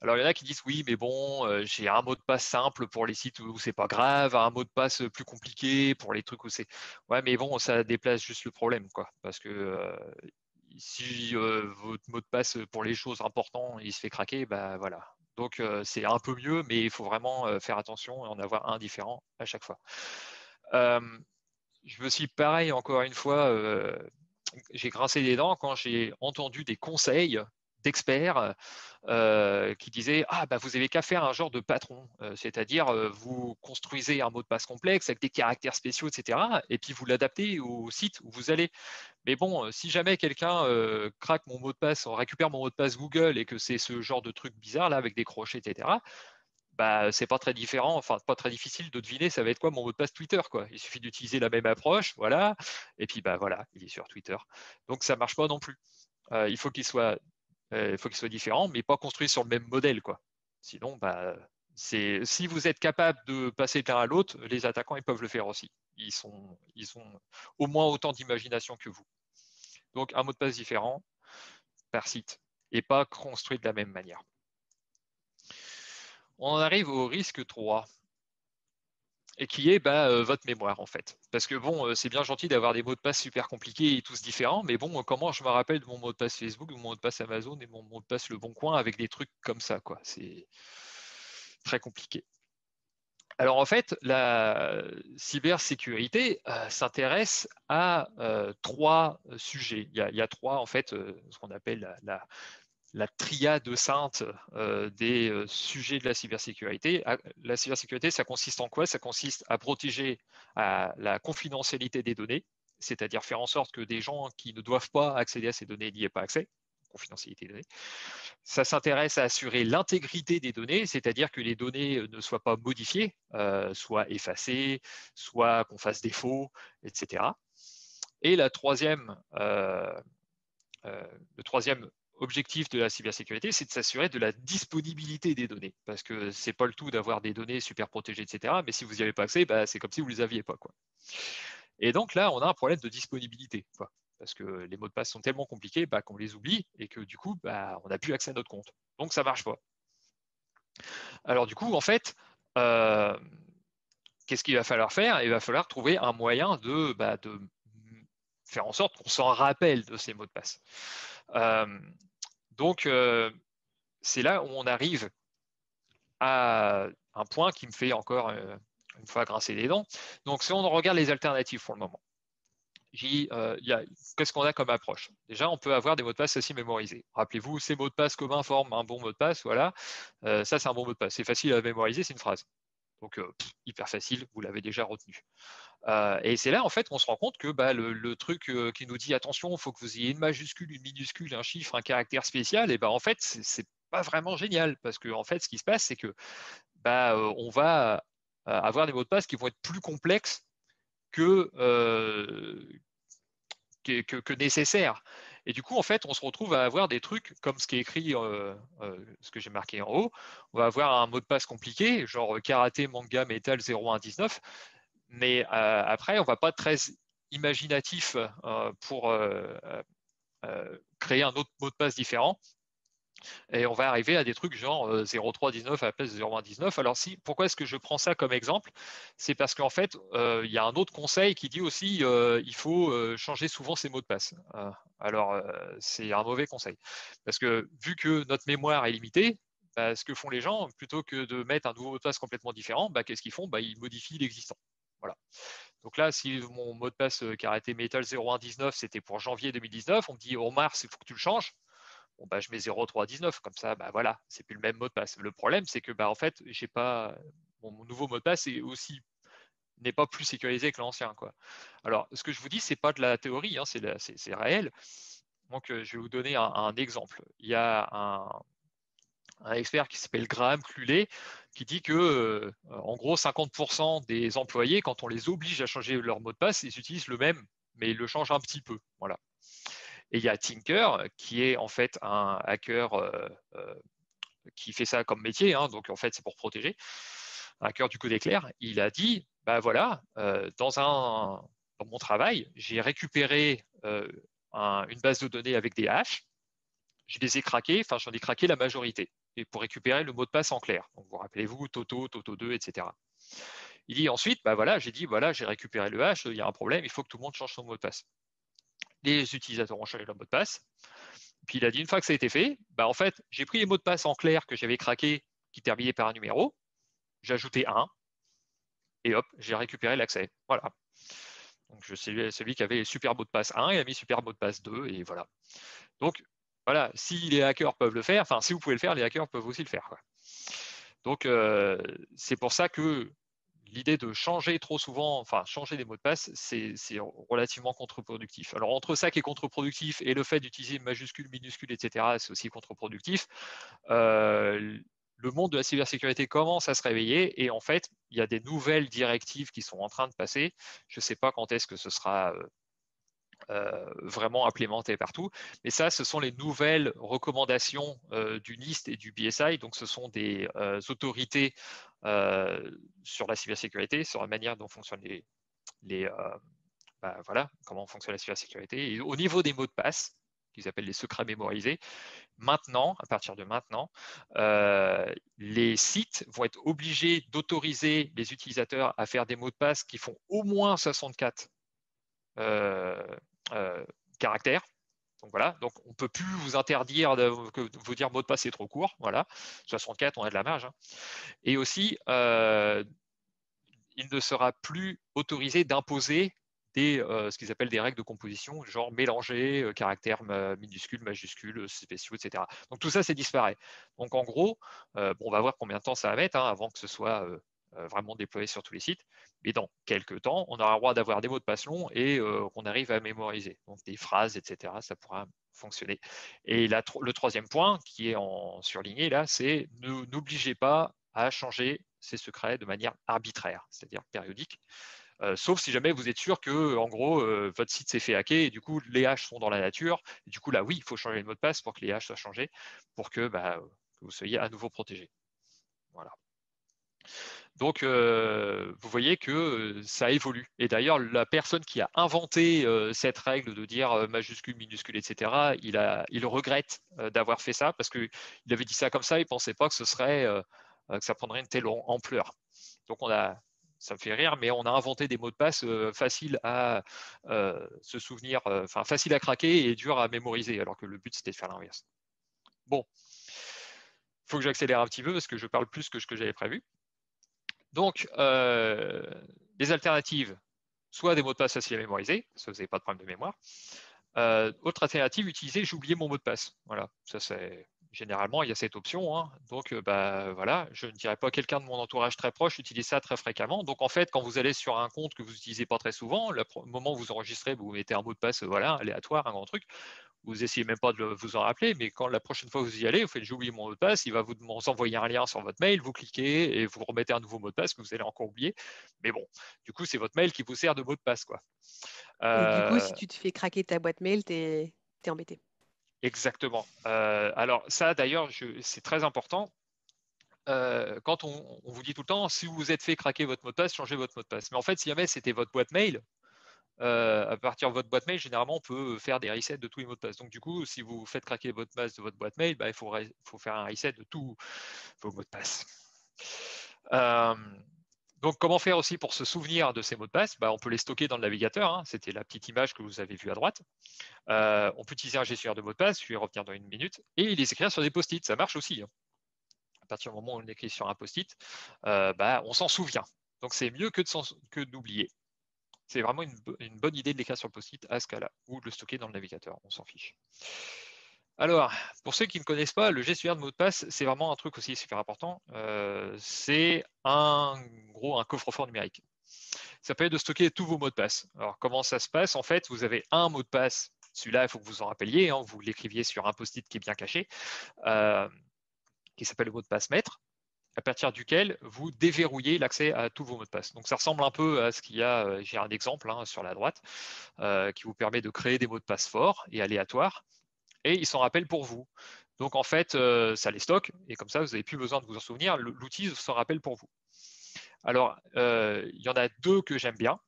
Alors il y en a qui disent oui, mais bon, j'ai un mot de passe simple pour les sites où c'est pas grave, un mot de passe plus compliqué pour les trucs où c'est. Ouais, mais bon, ça déplace juste le problème, quoi. Parce que si votre mot de passe pour les choses importantes, il se fait craquer, voilà. Donc c'est un peu mieux, mais il faut vraiment faire attention et en avoir un différent à chaque fois. Je me suis pareil, encore une fois, j'ai grincé des dents quand j'ai entendu des conseils d'experts qui disaient vous avez qu'à faire un genre de patron, c'est-à-dire vous construisez un mot de passe complexe avec des caractères spéciaux, etc. Et puis vous l'adaptez au site où vous allez. Mais bon, si jamais quelqu'un craque mon mot de passe, récupère mon mot de passe Google et que c'est ce genre de truc bizarre là avec des crochets, etc. C'est pas très différent, enfin pas très difficile de deviner ça va être quoi mon mot de passe Twitter, quoi. Il suffit d'utiliser la même approche, voilà, et puis voilà, il est sur Twitter. Donc ça marche pas non plus. Il faut qu'il soit différent, mais pas construit sur le même modèle, quoi. Sinon, si vous êtes capable de passer de l'un à l'autre, les attaquants ils peuvent le faire aussi. Ils ont au moins autant d'imagination que vous. Donc un mot de passe différent par site et pas construit de la même manière. On en arrive au risque 3. Et qui est votre mémoire, en fait. Parce que bon, c'est bien gentil d'avoir des mots de passe super compliqués et tous différents, mais bon, comment je me rappelle de mon mot de passe Facebook, de mon mot de passe Amazon et mon mot de passe Le Bon Coin avec des trucs comme ça, quoi. C'est très compliqué. Alors en fait, la cybersécurité s'intéresse à 3 sujets. Il y a 3, en fait, ce qu'on appelle la triade sainte des sujets de la cybersécurité. La cybersécurité, ça consiste en quoi? Ça consiste à protéger la confidentialité des données, c'est-à-dire faire en sorte que des gens qui ne doivent pas accéder à ces données n'y aient pas accès. Confidentialité des données. Ça s'intéresse à assurer l'intégrité des données, c'est-à-dire que les données ne soient pas modifiées, soit effacées, soit qu'on fasse défaut, etc. Et le troisième objectif de la cybersécurité, c'est de s'assurer de la disponibilité des données, parce que c'est pas le tout d'avoir des données super protégées, etc. Mais si vous n'y avez pas accès, c'est comme si vous les aviez pas, quoi. Et donc là, on a un problème de disponibilité, quoi, parce que les mots de passe sont tellement compliqués qu'on les oublie et que du coup, on n'a plus accès à notre compte. Donc ça marche pas. Alors du coup, en fait, qu'est-ce qu'il va falloir faire? Il va falloir trouver un moyen de faire en sorte qu'on s'en rappelle de ces mots de passe. Donc, c'est là où on arrive à un point qui me fait encore une fois grincer les dents. Donc, si on regarde les alternatives pour le moment, qu'est-ce qu'on a comme approche? Déjà, on peut avoir des mots de passe aussi mémorisés. Rappelez-vous, ces mots de passe communs forment un bon mot de passe. Voilà, ça, c'est un bon mot de passe. C'est facile à mémoriser, c'est une phrase. Donc, hyper facile, vous l'avez déjà retenu. Et c'est là, en fait, qu'on se rend compte que le truc qui nous dit attention, il faut que vous ayez une majuscule, une minuscule, un chiffre, un caractère spécial, et en fait, c'est pas vraiment génial parce que en fait, ce qui se passe, c'est que on va avoir des mots de passe qui vont être plus complexes que, que nécessaire. Et du coup, en fait, on se retrouve à avoir des trucs comme ce qui est écrit, ce que j'ai marqué en haut. On va avoir un mot de passe compliqué, genre karaté, manga, metal 0119. Mais après, on ne va pas être très imaginatif pour créer un autre mot de passe différent. Et on va arriver à des trucs genre 0319 à la place de 0119. Alors pourquoi est-ce que je prends ça comme exemple? C'est parce qu'en fait, il y a un autre conseil qui dit aussi il faut changer souvent ses mots de passe. Alors, c'est un mauvais conseil. Parce que vu que notre mémoire est limitée, ce que font les gens, plutôt que de mettre un nouveau mot de passe complètement différent, qu'est-ce qu'ils font? Ils modifient l'existant. Voilà. Donc là, si mon mot de passe karaté metal 0119, c'était pour janvier 2019, on me dit en mars, il faut que tu le changes. Bon, je mets 0319, comme ça, voilà, c'est plus le même mot de passe. Le problème, c'est que en fait, j'ai pas mon nouveau mot de passe n'est pas plus sécurisé que l'ancien, quoi. Alors, ce que je vous dis, c'est pas de la théorie, hein, c'est réel. Donc, je vais vous donner un exemple. Il y a un expert qui s'appelle Graham Cluley qui dit que, en gros, 50% des employés, quand on les oblige à changer leur mot de passe, ils utilisent le même, mais ils le changent un petit peu. Voilà. Et il y a Tinker, qui est en fait un hacker qui fait ça comme métier, hein, donc en fait c'est pour protéger, un hacker du code éclair. Il a dit, voilà, dans mon travail, j'ai récupéré une base de données avec des hashes, je les ai craqués, enfin j'en ai craqué la majorité, et pour récupérer le mot de passe en clair. Donc vous rappelez-vous, Toto, Toto2, etc. Il dit ensuite, voilà, j'ai dit, voilà, j'ai récupéré le hash, il y a un problème, il faut que tout le monde change son mot de passe. Les utilisateurs ont changé leur mot de passe. Puis il a dit, une fois que ça a été fait, en fait, j'ai pris les mots de passe en clair que j'avais craqués qui terminaient par un numéro, j'ai ajouté un, et hop, j'ai récupéré l'accès. Voilà. Donc celui qui avait les super mots de passe 1, il a mis super mot de passe 2, et voilà. Donc voilà, si les hackers peuvent le faire, enfin si vous pouvez le faire, les hackers peuvent aussi le faire, quoi. Donc c'est pour ça que l'idée de changer trop souvent, enfin changer des mots de passe, c'est relativement contre-productif. Alors entre ça qui est contre-productif et le fait d'utiliser majuscules, minuscules, etc., c'est aussi contre-productif. Le monde de la cybersécurité commence à se réveiller et en fait, il y a des nouvelles directives qui sont en train de passer. Je ne sais pas quand est-ce que ce sera vraiment implémenté partout. Mais ça, ce sont les nouvelles recommandations du NIST et du BSI. Donc, ce sont des autorités sur la cybersécurité, sur la manière dont fonctionnent voilà, comment fonctionne la cybersécurité. Et au niveau des mots de passe, qu'ils appellent les secrets mémorisés, maintenant, à partir de maintenant, les sites vont être obligés d'autoriser les utilisateurs à faire des mots de passe qui font au moins 64 caractères. Donc voilà, donc on ne peut plus vous interdire de vous dire mot de passe c'est trop court. Voilà, 64, on a de la marge. Hein. Et aussi, il ne sera plus autorisé d'imposer ce qu'ils appellent des règles de composition, genre mélanger caractères minuscules, majuscules, spéciaux, etc. Donc tout ça, c'est disparaît. Donc en gros, on va voir combien de temps ça va mettre avant que ce soit vraiment déployé sur tous les sites. Mais dans quelques temps, on aura le droit d'avoir des mots de passe longs et qu'on arrive à mémoriser. Donc des phrases, etc., ça pourra fonctionner. Et le troisième point qui est surligné là, c'est n'obligez pas à changer ces secrets de manière arbitraire, c'est-à-dire périodique. Sauf si jamais vous êtes sûr que, en gros, votre site s'est fait hacker et du coup, les hashes sont dans la nature. Et du coup, là, oui, il faut changer le mot de passe pour que les hashes soient changés, pour que vous soyez à nouveau protégé. Voilà. Donc, vous voyez que ça évolue. Et d'ailleurs, la personne qui a inventé cette règle de dire majuscule, minuscule, etc., il regrette d'avoir fait ça parce qu'il avait dit ça comme ça, il ne pensait pas que que ça prendrait une telle ampleur. Donc, ça me fait rire, mais on a inventé des mots de passe faciles à se souvenir, enfin faciles à craquer et durs à mémoriser, alors que le but c'était de faire l'inverse. Bon, il faut que j'accélère un petit peu parce que je parle plus que ce que j'avais prévu. Donc, les alternatives, soit des mots de passe faciles à mémoriser, parce que vous n'avez pas de problème de mémoire. Autre alternative, utiliser j'ai oublié mon mot de passe. Voilà, ça c'est généralement, il y a cette option. Hein. Donc, voilà, je ne dirais pas quelqu'un de mon entourage très proche utilise ça très fréquemment. Donc, en fait, quand vous allez sur un compte que vous n'utilisez pas très souvent, le moment où vous enregistrez, vous mettez un mot de passe voilà, aléatoire, un grand truc. Vous essayez même pas de vous en rappeler, mais quand la prochaine fois vous y allez, vous faites j'ai oublié mon mot de passe, il va vous envoyer un lien sur votre mail, vous cliquez et vous remettez un nouveau mot de passe que vous allez encore oublier. Mais bon, du coup, c'est votre mail qui vous sert de mot de passe, quoi. Et du coup, si tu te fais craquer ta boîte mail, t'es embêté. Exactement. Alors ça, d'ailleurs, c'est très important. Quand on vous dit tout le temps, si vous vous êtes fait craquer votre mot de passe, changez votre mot de passe. Mais en fait, si jamais c'était votre boîte mail, à partir de votre boîte mail, généralement, on peut faire des resets de tous les mots de passe. Donc, du coup, si vous faites craquer votre passe de votre boîte mail, il faut faire un reset de tous vos mots de passe. Donc, comment faire aussi pour se souvenir de ces mots de passe? On peut les stocker dans le navigateur. Hein. C'était la petite image que vous avez vue à droite. On peut utiliser un gestionnaire de mots de passe, je vais y revenir dans une minute, et les écrire sur des post-it. Ça marche aussi. Hein. À partir du moment où on écrit sur un post-it, on s'en souvient. Donc, c'est mieux que d'oublier. C'est vraiment une bonne idée de l'écrire sur le post-it à ce cas-là, ou de le stocker dans le navigateur, on s'en fiche. Alors, pour ceux qui ne connaissent pas, le gestionnaire de mots de passe, c'est vraiment un truc aussi super important. C'est un coffre-fort numérique. Ça permet de stocker tous vos mots de passe. Alors, comment ça se passe? En fait, vous avez un mot de passe. Celui-là, il faut que vous en rappeliez. Hein, vous l'écriviez sur un post-it qui est bien caché, qui s'appelle le mot de passe maître, à partir duquel vous déverrouillez l'accès à tous vos mots de passe. Donc ça ressemble un peu à ce qu'il y a, j'ai un exemple hein, sur la droite, qui vous permet de créer des mots de passe forts et aléatoires, et ils s'en rappellent pour vous. Donc en fait, ça les stocke, et comme ça, vous n'avez plus besoin de vous en souvenir, l'outil s'en rappelle pour vous. Alors, il y en a deux que j'aime bien.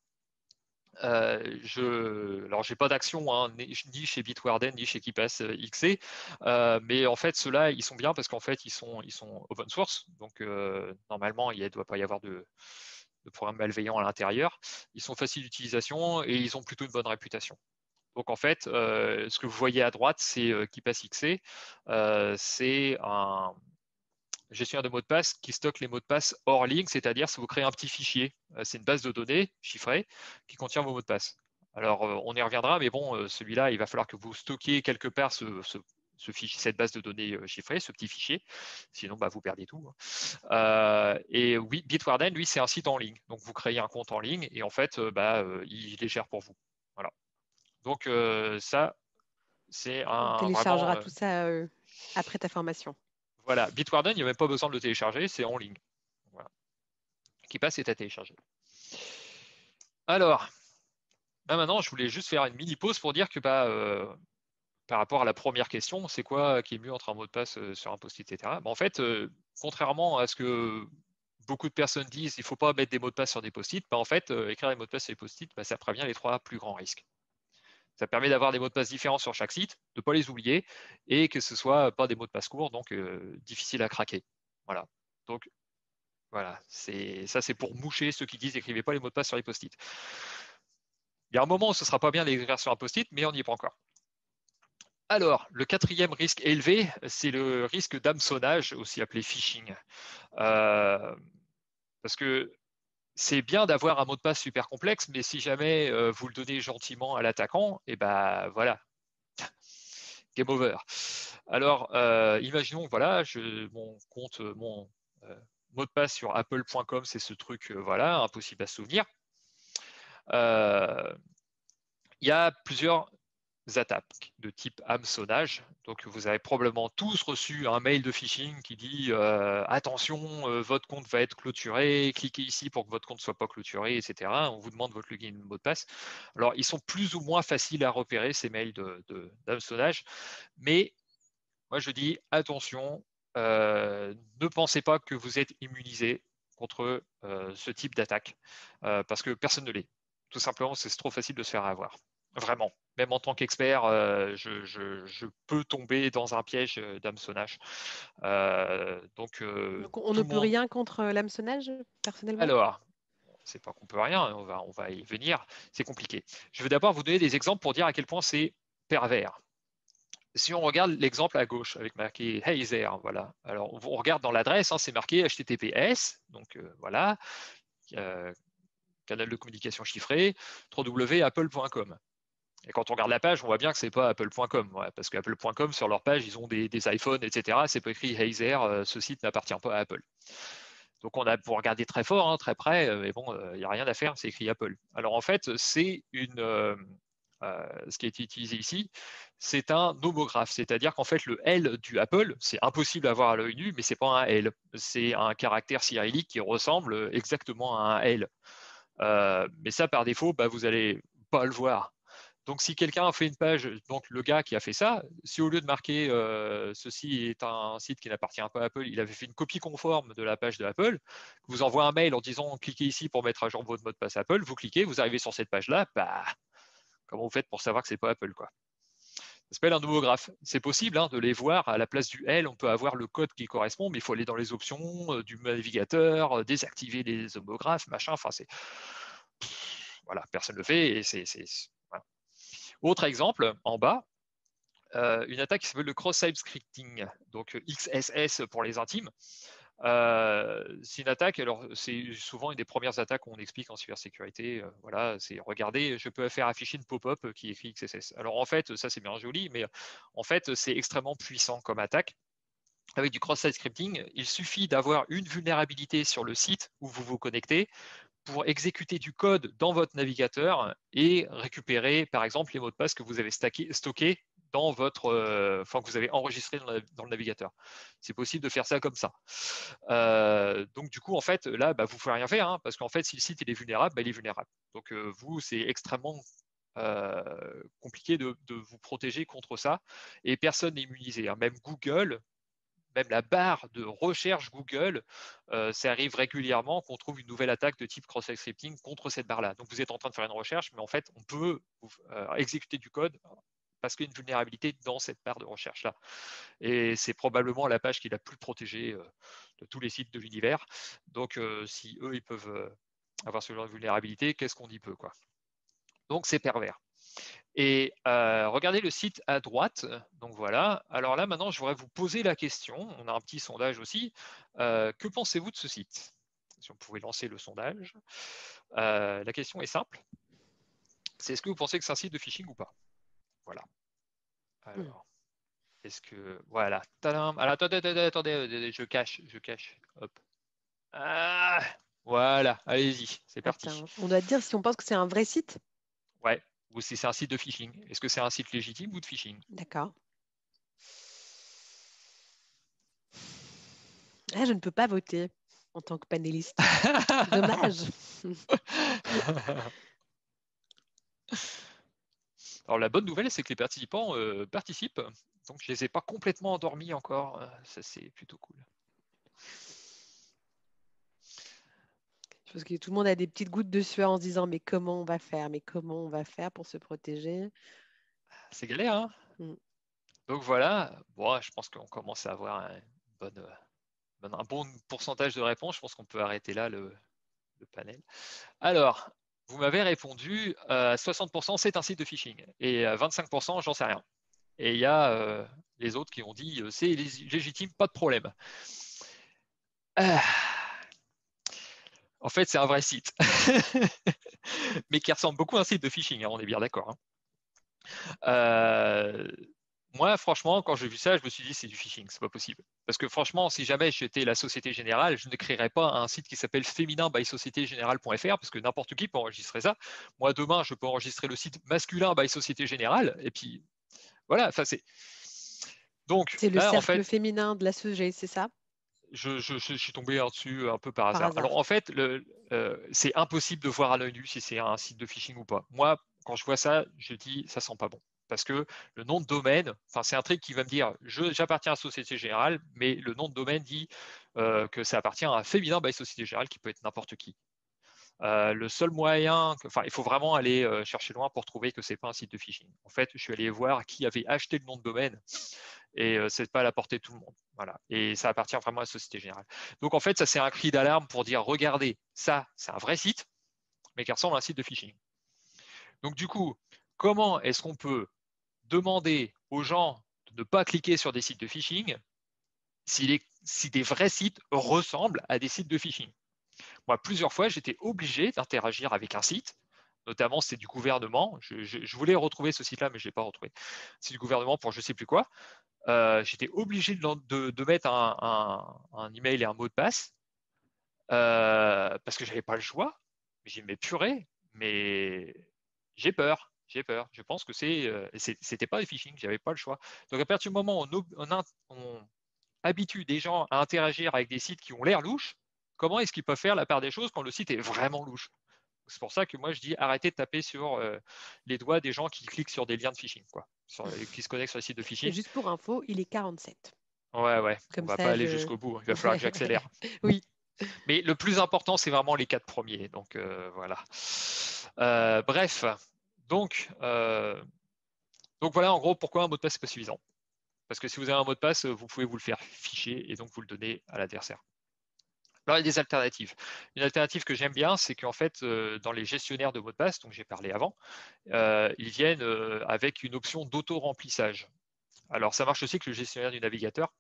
Alors, j'ai pas d'action hein, ni chez Bitwarden ni chez KeePass XC, mais en fait, ceux-là, ils sont bien parce qu'en fait, ils sont open source. Donc, normalement, il ne doit pas y avoir de programme malveillant à l'intérieur. Ils sont faciles d'utilisation et ils ont plutôt une bonne réputation. Donc, en fait, ce que vous voyez à droite, c'est KeePass XC. C'est un gestionnaire de mots de passe qui stocke les mots de passe hors ligne, c'est-à-dire si vous créez un petit fichier, c'est une base de données chiffrée qui contient vos mots de passe. Alors, on y reviendra, mais bon, celui-là, il va falloir que vous stockiez quelque part fichier, cette base de données chiffrée, ce petit fichier, sinon vous perdez tout. Et oui, Bitwarden, lui, c'est un site en ligne. Donc, vous créez un compte en ligne et en fait, il les gère pour vous. Voilà. Donc, ça, c'est On vraiment. téléchargera tout ça après ta formation. Voilà, Bitwarden, il n'y a même pas besoin de le télécharger, c'est en ligne. Voilà. KeePass est à télécharger. Alors, là maintenant, je voulais juste faire une mini pause pour dire que par rapport à la première question, c'est quoi qui est mieux entre un mot de passe sur un post-it, etc. En fait, contrairement à ce que beaucoup de personnes disent, il ne faut pas mettre des mots de passe sur des post-it, en fait, écrire des mots de passe sur les post-it, ça prévient les 3 plus grands risques. Ça permet d'avoir des mots de passe différents sur chaque site, de ne pas les oublier, et que ce ne soit pas des mots de passe courts, donc difficiles à craquer. Voilà. Donc, voilà, ça c'est pour moucher ceux qui disent n'écrivez pas les mots de passe sur les post-it. Il y a un moment où ce ne sera pas bien d'écrire sur un post-it, mais on n'y est pas encore. Alors, le 4e risque élevé, c'est le risque d'hameçonnage, aussi appelé phishing. Parce que c'est bien d'avoir un mot de passe super complexe, mais si jamais vous le donnez gentiment à l'attaquant, et voilà, game over. Alors, imaginons, voilà, mon compte, mon mot de passe sur apple.com, c'est ce truc, voilà, impossible à se souvenir. Il y a plusieurs attaques de type hameçonnage. Donc, vous avez probablement tous reçu un mail de phishing qui dit attention, votre compte va être clôturé, cliquez ici pour que votre compte ne soit pas clôturé, etc. On vous demande votre login et mot de passe. Alors, ils sont plus ou moins faciles à repérer, ces mails d'hameçonnage, mais moi, je dis attention, ne pensez pas que vous êtes immunisé contre ce type d'attaque, parce que personne ne l'est. Tout simplement, c'est trop facile de se faire avoir. Vraiment. Même en tant qu'expert, je peux tomber dans un piège d'hameçonnage. Donc, on ne peut rien contre l'hameçonnage, personnellement? alors, c'est pas qu'on peut rien, on va y venir. C'est compliqué. Je vais d'abord vous donner des exemples pour dire à quel point c'est pervers. Si on regarde l'exemple à gauche avec marqué Hey there, voilà. Alors on regarde dans l'adresse, hein, c'est marqué HTTPS, donc voilà, canal de communication chiffré, www.apple.com. Et quand on regarde la page, on voit bien que ce n'est pas apple.com, parce qu'apple.com, sur leur page, ils ont des iPhones, etc. C'est pas écrit Hey there, ce site n'appartient pas à Apple. Donc on a pour regarder très fort, hein, très près, mais bon, il n'y a rien à faire, c'est écrit Apple. Alors en fait, c'est ce qui a été utilisé ici, c'est un homographe, c'est-à-dire qu'en fait le L du Apple, c'est impossible à voir à l'œil nu, mais c'est pas un L, c'est un caractère cyrillique qui ressemble exactement à un L. Mais ça, par défaut, vous n'allez pas le voir. Donc, si quelqu'un a fait une page, donc le gars qui a fait ça, si au lieu de marquer ceci est un site qui n'appartient pas à Apple, il avait fait une copie conforme de la page de Apple, vous envoie un mail en disant cliquez ici pour mettre à jour votre mot de passe Apple, vous cliquez, vous arrivez sur cette page-là, comment vous faites pour savoir que c'est pas Apple, quoi? Ça s'appelle un homographe. C'est possible de les voir à la place du L, on peut avoir le code qui correspond, mais il faut aller dans les options du navigateur, désactiver les homographes, machin. Enfin, voilà, personne ne le fait et voilà. Autre exemple, en bas, une attaque qui s'appelle le cross-site scripting, donc XSS pour les intimes. C'est une attaque, alors c'est souvent une des premières attaques qu'on explique en cybersécurité. Voilà, c'est regardez, je peux faire afficher une pop-up qui écrit XSS. Alors en fait, ça c'est bien joli, mais en fait c'est extrêmement puissant comme attaque. Avec du cross-site scripting, il suffit d'avoir une vulnérabilité sur le site où vous vous connectez pour exécuter du code dans votre navigateur et récupérer, par exemple, les mots de passe que vous avez stockés dans votre, que vous avez enregistré dans le navigateur. C'est possible de faire ça comme ça. Donc du coup, en fait, là, vous ne pouvez rien faire, parce qu'en fait, si le site il est vulnérable, il est vulnérable. Donc vous, c'est extrêmement compliqué de vous protéger contre ça. Et personne n'est immunisé. Même Google, même la barre de recherche Google, ça arrive régulièrement qu'on trouve une nouvelle attaque de type cross-site scripting contre cette barre-là. Donc vous êtes en train de faire une recherche, mais en fait, on peut exécuter du code parce qu'il y a une vulnérabilité dans cette barre de recherche-là. Et c'est probablement la page qui est la plus protégée de tous les sites de l'univers. Donc si eux, ils peuvent avoir ce genre de vulnérabilité, qu'est-ce qu'on y peut, quoi. Donc c'est pervers. Et regardez le site à droite. Donc voilà. Alors là, maintenant, je voudrais vous poser la question. On a un petit sondage aussi. Que pensez-vous de ce site? Si on pouvait lancer le sondage. La question est simple. C'est est-ce que vous pensez que c'est un site de phishing ou pas? Voilà. Alors, est-ce que... Voilà. Tadam. Alors, attendez, je cache. Hop. Ah, voilà. Allez-y. C'est parti. Attends, on doit dire si on pense que c'est un vrai site? Ouais. Ou si c'est un site de phishing. Est-ce que c'est un site légitime ou de phishing? D'accord. Ah, je ne peux pas voter en tant que panéliste. Dommage. Alors la bonne nouvelle, c'est que les participants participent, donc je ne les ai pas complètement endormis encore, ça c'est plutôt cool. Je pense que tout le monde a des petites gouttes de sueur en se disant mais comment on va faire? Mais comment on va faire pour se protéger? C'est galère, hein? Donc voilà, bon, je pense qu'on commence à avoir un bon pourcentage de réponses, je pense qu'on peut arrêter là le panel. Alors, vous m'avez répondu, 60% c'est un site de phishing, et 25% j'en sais rien. Et il y a les autres qui ont dit c'est légitime, pas de problème. En fait, c'est un vrai site, mais qui ressemble beaucoup à un site de phishing, on est bien d'accord. Moi, franchement, quand j'ai vu ça, je me suis dit c'est du phishing, c'est pas possible. Parce que franchement, si jamais j'étais la Société Générale, je ne créerais pas un site qui s'appelle féminin by sociétégénérale.fr parce que n'importe qui peut enregistrer ça. Moi, demain, je peux enregistrer le site masculin by Société Générale, et puis voilà. C'est donc c'est le là, en cercle fait, féminin de la SEG, c'est ça? je suis tombé dessus un peu par Par hasard. hasard. Alors en fait, c'est impossible de voir à l'œil nu si c'est un site de phishing ou pas. Moi, quand je vois ça, je dis ça sent pas bon. Parce que le nom de domaine, c'est un truc qui va me dire j'appartiens à Société Générale, mais le nom de domaine dit que ça appartient à Féminin by Société Générale, qui peut être n'importe qui. Le seul moyen, il faut vraiment aller chercher loin pour trouver que c'est pas un site de phishing. En fait, je suis allé voir qui avait acheté le nom de domaine et c'est pas à la portée de tout le monde. Voilà. Et ça appartient vraiment à la Société Générale. Donc en fait, ça c'est un cri d'alarme pour dire regardez, ça c'est un vrai site, mais qui ressemble à un site de phishing. Donc du coup, comment est-ce qu'on peut demander aux gens de ne pas cliquer sur des sites de phishing si des vrais sites ressemblent à des sites de phishing? Moi, plusieurs fois, j'étais obligé d'interagir avec un site Notamment, c'est du gouvernement. Je voulais retrouver ce site-là, mais je ne l'ai pas retrouvé. C'est du gouvernement pour je ne sais plus quoi. J'étais obligé de mettre un email et un mot de passe parce que je n'avais pas le choix. J'ai dit, mais purée, mais j'ai peur. J'ai peur. Je pense que c'était pas du phishing, j'avais pas le choix. Donc à partir du moment où on habitue des gens à interagir avec des sites qui ont l'air louches, comment est-ce qu'ils peuvent faire la part des choses quand le site est vraiment louche? C'est pour ça que moi je dis arrêtez de taper sur les doigts des gens qui cliquent sur des liens de phishing, quoi, qui se connectent sur les sites de Et phishing. juste pour info, il est 47. Ouais, on Comme va ça, pas aller jusqu'au bout. Il va falloir que j'accélère. Oui. Mais le plus important, c'est vraiment les 4 premiers. Donc voilà. Bref, donc voilà en gros pourquoi un mot de passe n'est pas suffisant. Parce que si vous avez un mot de passe, vous pouvez vous le faire ficher et donc vous le donnez à l'adversaire. Alors, il y a des alternatives. Une alternative que j'aime bien, c'est qu'en fait, dans les gestionnaires de mots de passe, dont j'ai parlé avant, ils viennent avec une option d'auto-remplissage. Alors, ça marche aussi avec le gestionnaire du navigateur.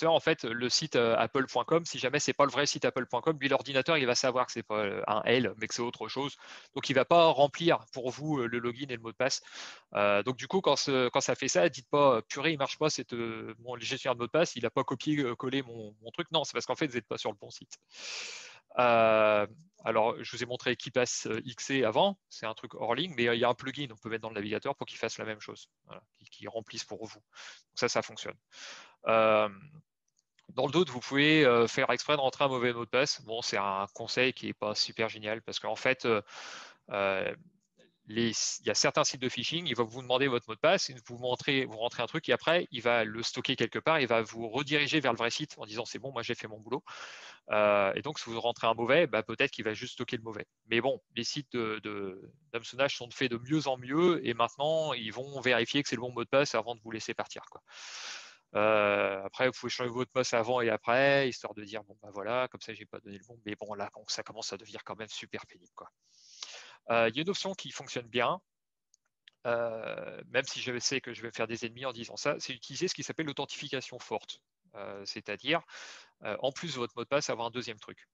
En fait, le site apple.com, si jamais c'est pas le vrai site apple.com, lui, l'ordinateur, il va savoir que c'est pas un L, mais que c'est autre chose. Donc, il va pas remplir pour vous le login et le mot de passe. Donc, du coup, quand ça fait ça, dites pas purée, il marche pas, le gestionnaire de mot de passe, il a pas copié-collé mon truc. Non, c'est parce qu'en fait, vous n'êtes pas sur le bon site. Alors, je vous ai montré KeePass XC avant, c'est un truc hors ligne, mais il y a un plugin on peut mettre dans le navigateur pour qu'il fasse la même chose, voilà, qui remplisse pour vous. Donc ça fonctionne. Dans le doute, vous pouvez faire exprès de rentrer un mauvais mot de passe. Bon, c'est un conseil qui n'est pas super génial parce qu'en fait, il y a certains sites de phishing, il va vous demander votre mot de passe, vous rentrez un truc et après, il va le stocker quelque part, il va vous rediriger vers le vrai site en disant c'est bon, moi j'ai fait mon boulot. Et donc, si vous rentrez un mauvais, peut-être qu'il va juste stocker le mauvais. Mais bon, les sites d'hameçonnage sont faits de mieux en mieux et maintenant, ils vont vérifier que c'est le bon mot de passe avant de vous laisser partir, quoi. Après, vous pouvez changer votre passe avant et après, histoire de dire bon voilà, comme ça j'ai pas donné le bon. Mais bon, là, ça commence à devenir quand même super pénible, quoi. Il y a une option qui fonctionne bien, même si je sais que je vais faire des ennemis en disant ça, c'est utiliser ce qui s'appelle l'authentification forte. C'est-à-dire, en plus de votre mot de passe, avoir un deuxième truc.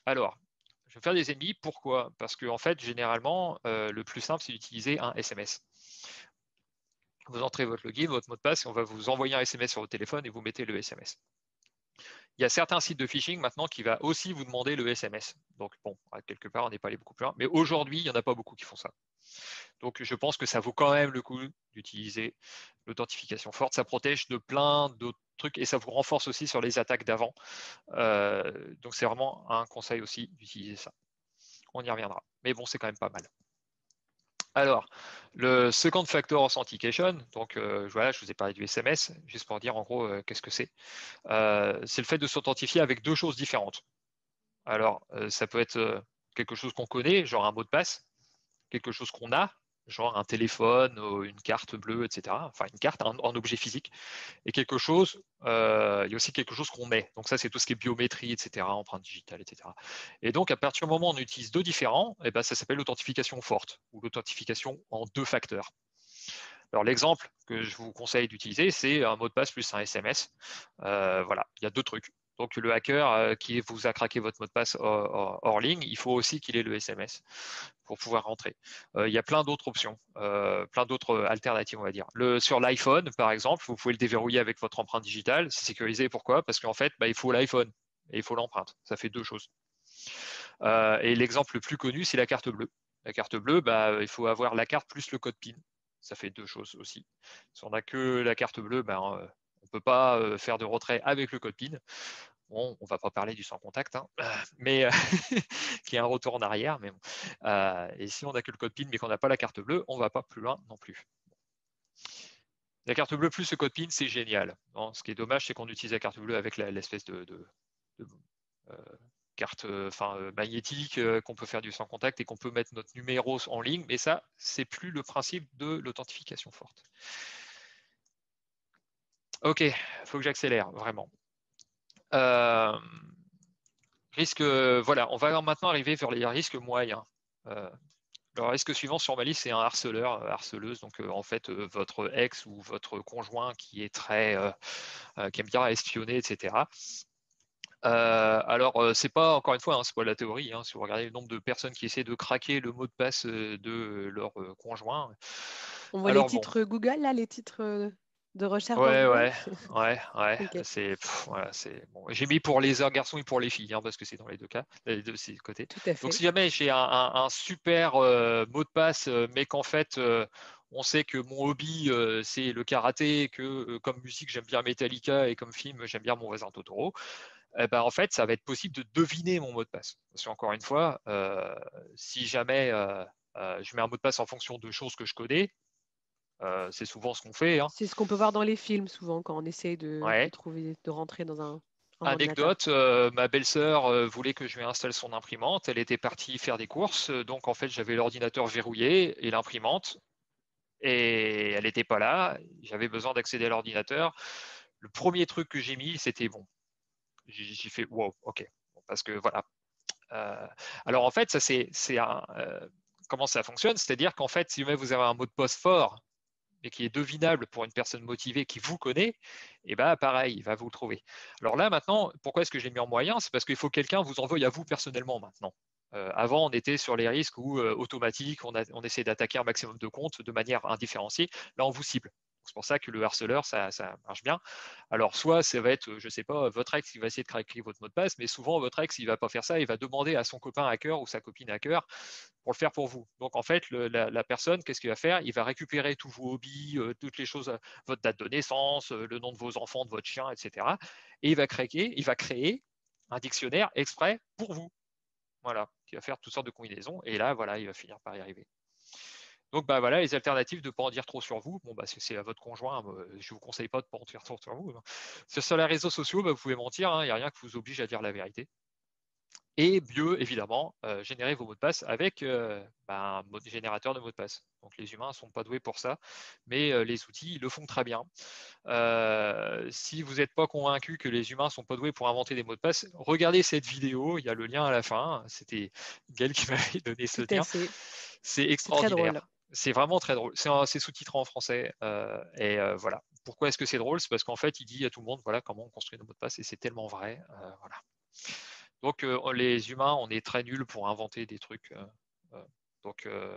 Alors, je vais faire des ennemis. Pourquoi? Parce que en fait, généralement, le plus simple, c'est d'utiliser un SMS. Vous entrez votre login, votre mot de passe, et on va vous envoyer un SMS sur votre téléphone et vous mettez le SMS. Il y a certains sites de phishing maintenant qui va aussi vous demander le SMS. Donc bon, quelque part, on n'est pas allé beaucoup plus loin. Mais aujourd'hui, il n'y en a pas beaucoup qui font ça. Donc je pense que ça vaut quand même le coup d'utiliser l'authentification forte. Ça protège de plein d'autres trucs et ça vous renforce aussi sur les attaques d'avant. Donc c'est vraiment un conseil aussi d'utiliser ça. On y reviendra. Mais bon, c'est quand même pas mal. Alors, le Second Factor Authentication, donc voilà, je vous ai parlé du SMS, juste pour dire en gros qu'est-ce que c'est. C'est le fait de s'authentifier avec deux choses différentes. Alors, ça peut être quelque chose qu'on connaît, genre un mot de passe, quelque chose qu'on a, genre un téléphone, une carte bleue, etc. Enfin, une carte, un objet physique. Et quelque chose, il y a aussi quelque chose qu'on met. Donc ça, c'est tout ce qui est biométrie, etc., empreinte digitale, etc. Et donc, à partir du moment où on utilise deux différents, eh ben, ça s'appelle l'authentification forte ou l'authentification en deux facteurs. Alors, l'exemple que je vous conseille d'utiliser, c'est un mot de passe plus un SMS. Voilà, il y a deux trucs. Donc, le hacker qui vous a craqué votre mot de passe hors ligne, il faut aussi qu'il ait le SMS pour pouvoir rentrer. Il y a plein d'autres options, plein d'autres alternatives, on va dire. Sur l'iPhone, par exemple, vous pouvez le déverrouiller avec votre empreinte digitale. C'est sécurisé. Pourquoi? Parce qu'en fait, il faut l'iPhone et il faut l'empreinte. Ça fait deux choses. Et l'exemple le plus connu, c'est la carte bleue. La carte bleue, il faut avoir la carte plus le code PIN. Ça fait deux choses aussi. Si on n'a que la carte bleue, on ne peut pas faire de retrait avec le code PIN. Bon, on ne va pas parler du sans contact, hein, mais qui est un retour en arrière. Mais bon. Et si on n'a que le code PIN mais qu'on n'a pas la carte bleue, on ne va pas plus loin non plus. La carte bleue plus le code PIN, c'est génial. Bon, ce qui est dommage, c'est qu'on utilise la carte bleue avec l'espèce de carte magnétique qu'on peut faire du sans contact et qu'on peut mettre notre numéro en ligne. Mais ça, c'est plus le principe de l'authentification forte. Ok, il faut que j'accélère, vraiment. Voilà, on va maintenant arriver vers les risques moyens. Le risque suivant sur ma liste, c'est un harceleur, harceleuse, donc en fait votre ex ou votre conjoint qui est qui aime bien espionner, etc. Alors, c'est pas, encore une fois, hein, c'est pas la théorie. Hein, si vous regardez le nombre de personnes qui essaient de craquer le mot de passe de leur conjoint. On voit les Alors bon, titres Google, là, les titres de recherche dans ouais, Google. ouais. Ok, Voilà, bon. J'ai mis pour les garçons et pour les filles, hein, parce que c'est dans les deux cas, les deux ces côtés. tout à Donc, fait. si jamais j'ai un super mot de passe, mais qu'en fait, on sait que mon hobby, c'est le karaté, que comme musique, j'aime bien Metallica et comme film, j'aime bien Mon voisin Totoro, eh ben, en fait, ça va être possible de deviner mon mot de passe. Parce qu'encore une fois, si jamais je mets un mot de passe en fonction de choses que je connais, c'est souvent ce qu'on fait. Hein. C'est ce qu'on peut voir dans les films souvent quand on essaye de Ouais. trouver, de rentrer dans un ordinateur. Anecdote, ma belle-sœur voulait que je lui installe son imprimante. Elle était partie faire des courses, donc en fait j'avais l'ordinateur verrouillé et l'imprimante, et elle n'était pas là. J'avais besoin d'accéder à l'ordinateur. Le premier truc que j'ai mis, c'était bon. J'ai fait wow, ok, parce que voilà. Euh, alors en fait, ça comment ça fonctionne, c'est-à-dire qu'en fait, si jamais vous avez un mot de passe fort mais qui est devinable pour une personne motivée qui vous connaît, et ben pareil, il va vous le trouver. Alors là, maintenant, pourquoi est-ce que je l'ai mis en moyen? C'est parce qu'il faut que quelqu'un vous envoie à vous personnellement maintenant. Avant, on était sur les risques où automatique, on essaie d'attaquer un maximum de comptes de manière indifférenciée. Là, on vous cible. C'est pour ça que le harceleur, ça marche bien. Alors, soit ça va être, je ne sais pas, votre ex qui va essayer de craquer votre mot de passe, mais souvent, votre ex, il ne va pas faire ça, il va demander à son copain hacker ou sa copine hacker pour le faire pour vous. Donc, en fait, la personne, qu'est-ce qu'il va faire? Il va récupérer tous vos hobbies, toutes les choses, votre date de naissance, le nom de vos enfants, de votre chien, etc. Et il va créer un dictionnaire exprès pour vous. Voilà, qui va faire toutes sortes de combinaisons. Et là, voilà, il va finir par y arriver. Donc, bah voilà, les alternatives de ne pas en dire trop sur vous. Bon, bah, c'est à votre conjoint. Je ne vous conseille pas de ne pas en dire trop sur vous. Sur les réseaux sociaux, bah, vous pouvez mentir. Il n'y a rien qui vous oblige à dire la vérité. Et mieux, évidemment, générer vos mots de passe avec un générateur de mots de passe. Donc, les humains ne sont pas doués pour ça, mais les outils le font très bien. Si vous n'êtes pas convaincu que les humains ne sont pas doués pour inventer des mots de passe, regardez cette vidéo, il y a le lien à la fin. C'était Gaël qui m'avait donné ce Tout à lien. fait. C'est C'est très drôle. extraordinaire. C'est vraiment très drôle. C'est sous-titré en français. Voilà. Pourquoi est-ce que c'est drôle? C'est parce qu'en fait, il dit à tout le monde voilà comment on construit nos mots de passe et c'est tellement vrai. Voilà. Donc, les humains, on est très nuls pour inventer des trucs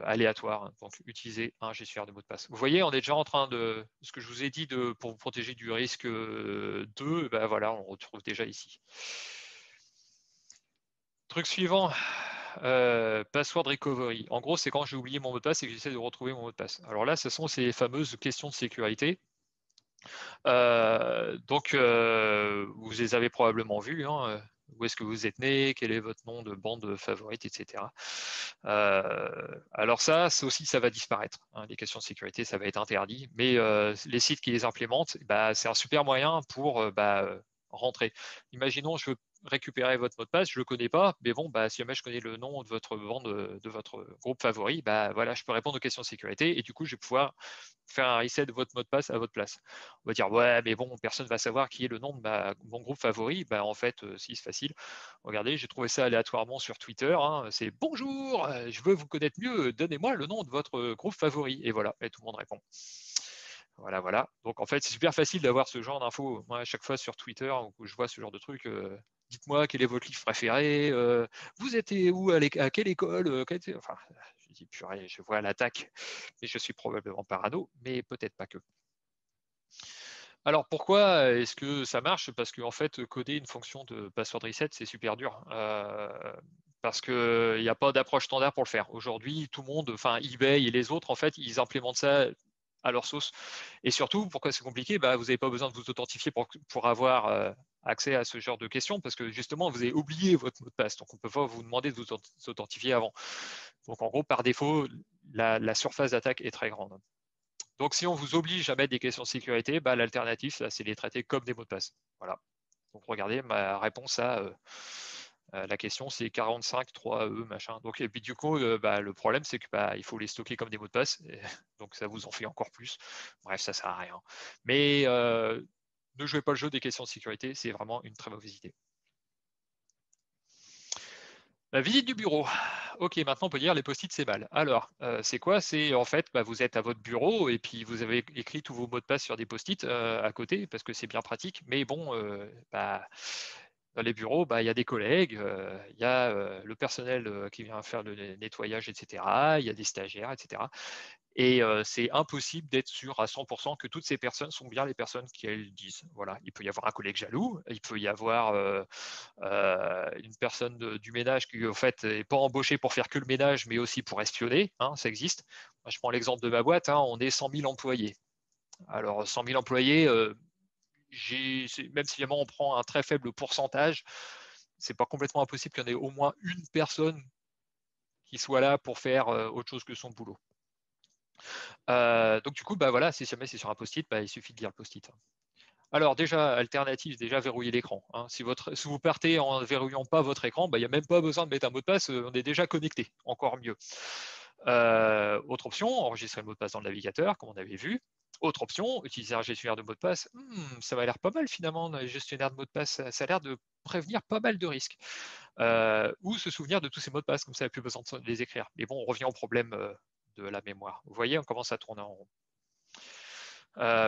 aléatoires. Donc, utilisez un gestionnaire de mots de passe. Vous voyez, on est déjà en train de. Ce que je vous ai dit pour vous protéger du risque 2, ben voilà, on retrouve déjà ici. Truc suivant, password recovery. En gros, c'est quand j'ai oublié mon mot de passe et que j'essaie de retrouver mon mot de passe. Alors là, ce sont ces fameuses questions de sécurité. Vous les avez probablement vues. Hein, où est-ce que vous êtes né, quel est votre nom de bande favorite, etc. Alors ça aussi, ça va disparaître. Hein, les questions de sécurité, ça va être interdit. Mais les sites qui les implémentent, bah, c'est un super moyen pour rentrer. Imaginons, je veux récupérer votre mot de passe, je ne le connais pas, mais bon, bah, si jamais je connais le nom de votre bande, de votre groupe favori, bah, voilà, je peux répondre aux questions de sécurité et du coup, je vais pouvoir faire un reset de votre mot de passe à votre place. On va dire, ouais, mais bon, personne ne va savoir qui est le nom de mon groupe favori. Bah, en fait, si, c'est facile. Regardez, j'ai trouvé ça aléatoirement sur Twitter. Hein. C'est bonjour, je veux vous connaître mieux, donnez-moi le nom de votre groupe favori. Et voilà, et tout le monde répond. Voilà, voilà. Donc en fait, c'est super facile d'avoir ce genre d'infos. Moi, à chaque fois sur Twitter, où je vois ce genre de truc, dites-moi quel est votre livre préféré, vous étiez où, à quelle école, enfin, je dis purée, je vois l'attaque, et je suis probablement parano, mais peut-être pas que. Alors pourquoi est-ce que ça marche? Parce qu'en fait, coder une fonction de password reset, c'est super dur. Parce qu'il n'y a pas d'approche standard pour le faire. Aujourd'hui, tout le monde, enfin eBay et les autres, en fait, ils implémentent ça à leur sauce. Et surtout, pourquoi c'est compliqué? Bah, vous n'avez pas besoin de vous authentifier pour avoir accès à ce genre de questions, parce que justement, vous avez oublié votre mot de passe. Donc, on ne peut pas vous demander de vous authentifier avant. Donc, en gros, par défaut, la surface d'attaque est très grande. Donc, si on vous oblige à mettre des questions de sécurité, bah, l'alternative, c'est les traiter comme des mots de passe. Voilà. Donc, regardez, ma réponse à la question, c'est 45.3e, machin. Donc, et puis, du coup, le problème, c'est que il faut les stocker comme des mots de passe. Donc, ça vous en fait encore plus. Bref, ça sert à rien. Mais ne jouez pas le jeu des questions de sécurité, c'est vraiment une très mauvaise idée. La visite du bureau. Ok, maintenant on peut dire les post-it c'est mal. Alors, c'est quoi? C'est en fait, vous êtes à votre bureau et puis vous avez écrit tous vos mots de passe sur des post-it à côté parce que c'est bien pratique. Mais bon, Dans les bureaux, il y a des collègues, il y a le personnel qui vient faire le nettoyage, etc. Il y a des stagiaires, etc. Et c'est impossible d'être sûr à 100% que toutes ces personnes sont bien les personnes qu'elles disent. Voilà. Il peut y avoir un collègue jaloux, il peut y avoir une personne du ménage qui, en fait, n'est pas embauchée pour faire que le ménage, mais aussi pour espionner. Hein, ça existe. Moi, je prends l'exemple de ma boîte, hein, on est 100 000 employés. Alors, 100 000 employés, même si on prend un très faible pourcentage, c'est pas complètement impossible qu'il y en ait au moins une personne qui soit là pour faire autre chose que son boulot. Donc du coup, voilà, si jamais c'est sur un post-it, il suffit de lire le post-it. Alors déjà, alternative, déjà verrouiller l'écran. Hein. Si vous partez en ne verrouillant pas votre écran, il n'y a même pas besoin de mettre un mot de passe, on est déjà connecté, encore mieux. Autre option, enregistrer le mot de passe dans le navigateur, comme on avait vu. Autre option, utiliser un gestionnaire de mots de passe. Ça m'a l'air pas mal finalement, un gestionnaire de mots de passe, ça a l'air de prévenir pas mal de risques. Ou se souvenir de tous ces mots de passe, comme ça, il n'y a plus besoin de les écrire. Mais bon, on revient au problème de la mémoire. Vous voyez, on commence à tourner en rond.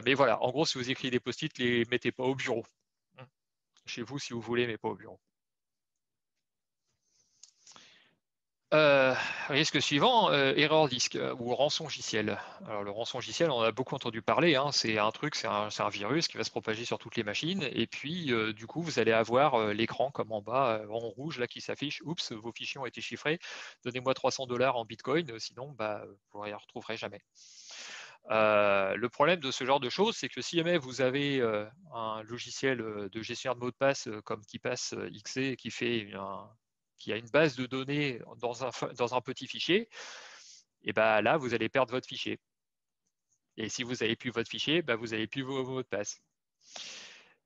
Mais voilà, en gros, si vous écrivez des post-it, les mettez pas au bureau. Chez vous, si vous voulez, mais pas au bureau. Risque suivant, erreur disque ou rançongiciel. Alors le rançongiciel, on a beaucoup entendu parler, hein, c'est un truc, c'est un virus qui va se propager sur toutes les machines, et puis du coup vous allez avoir l'écran comme en bas, en rouge là qui s'affiche, oups, vos fichiers ont été chiffrés, donnez-moi 300 $ en bitcoin, sinon vous ne les retrouverez jamais. Le problème de ce genre de choses, c'est que si jamais vous avez un logiciel de gestionnaire de mots de passe comme KeePass XC qui a une base de données dans un petit fichier, et là, vous allez perdre votre fichier. Et si vous n'avez plus votre fichier, vous n'avez plus vos mots de passe.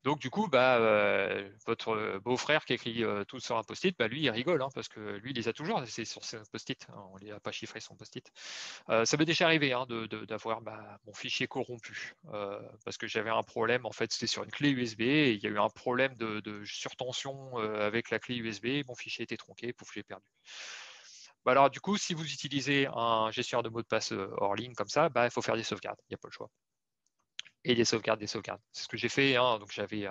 Donc, du coup, votre beau-frère qui écrit tout sur un post-it, lui, il rigole, hein, parce que lui, il les a toujours, c'est sur ses post-it. Hein, on ne les a pas chiffrés son post-it. Ça m'est déjà arrivé hein, d'avoir mon fichier corrompu, parce que j'avais un problème, en fait, c'était sur une clé USB, et il y a eu un problème de surtension avec la clé USB, mon fichier était tronqué, pouf, j'ai perdu. Alors, du coup, si vous utilisez un gestionnaire de mots de passe hors ligne comme ça, il faut faire des sauvegardes, il n'y a pas le choix. Et des sauvegardes. C'est ce que j'ai fait. Hein, donc, j'avais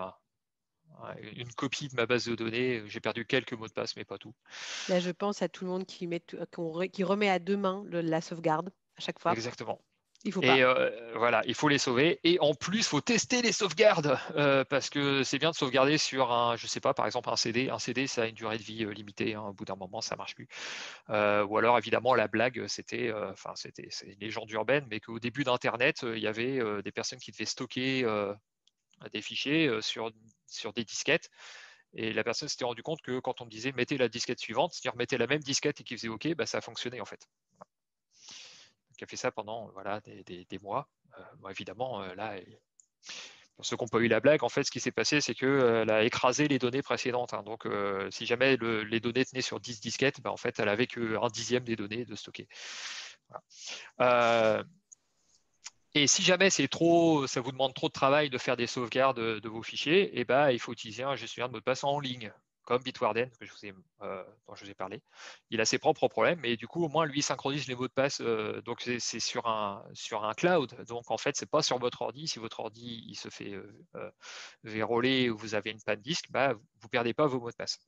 une copie de ma base de données. J'ai perdu quelques mots de passe, mais pas tout. Là, je pense à tout le monde qui remet à deux mains la sauvegarde à chaque fois. Exactement. Il faut et pas. voilà, il faut les sauver. Et en plus, il faut tester les sauvegardes parce que c'est bien de sauvegarder sur je sais pas, par exemple un CD. Un CD, ça a une durée de vie limitée. Hein, au bout d'un moment, ça marche plus. Ou alors, évidemment, la blague, c'était une légende urbaine, mais qu'au début d'Internet, il y avait des personnes qui devaient stocker des fichiers sur des disquettes. Et la personne s'était rendu compte que quand on disait mettez la disquette suivante, c'est-à-dire mettez la même disquette et qui faisait OK, ça a fonctionné en fait. Qui a fait ça pendant des mois. Évidemment, là, pour ceux qui n'ont pas eu la blague, en fait, ce qui s'est passé, c'est qu'elle a écrasé les données précédentes. Hein. Donc, si jamais les données tenaient sur 10 disquettes, en fait, elle n'avait qu'un dixième des données de stocker. Voilà. Et si jamais ça vous demande trop de travail de faire des sauvegardes de vos fichiers, il faut utiliser un gestionnaire de mots de passe en ligne, comme Bitwarden, dont je vous ai parlé. Il a ses propres problèmes, mais du coup, au moins, lui, il synchronise les mots de passe. Donc, c'est sur un cloud. Donc, en fait, ce n'est pas sur votre ordi. Si votre ordi il se fait verrouiller ou vous avez une panne disque, vous ne perdez pas vos mots de passe.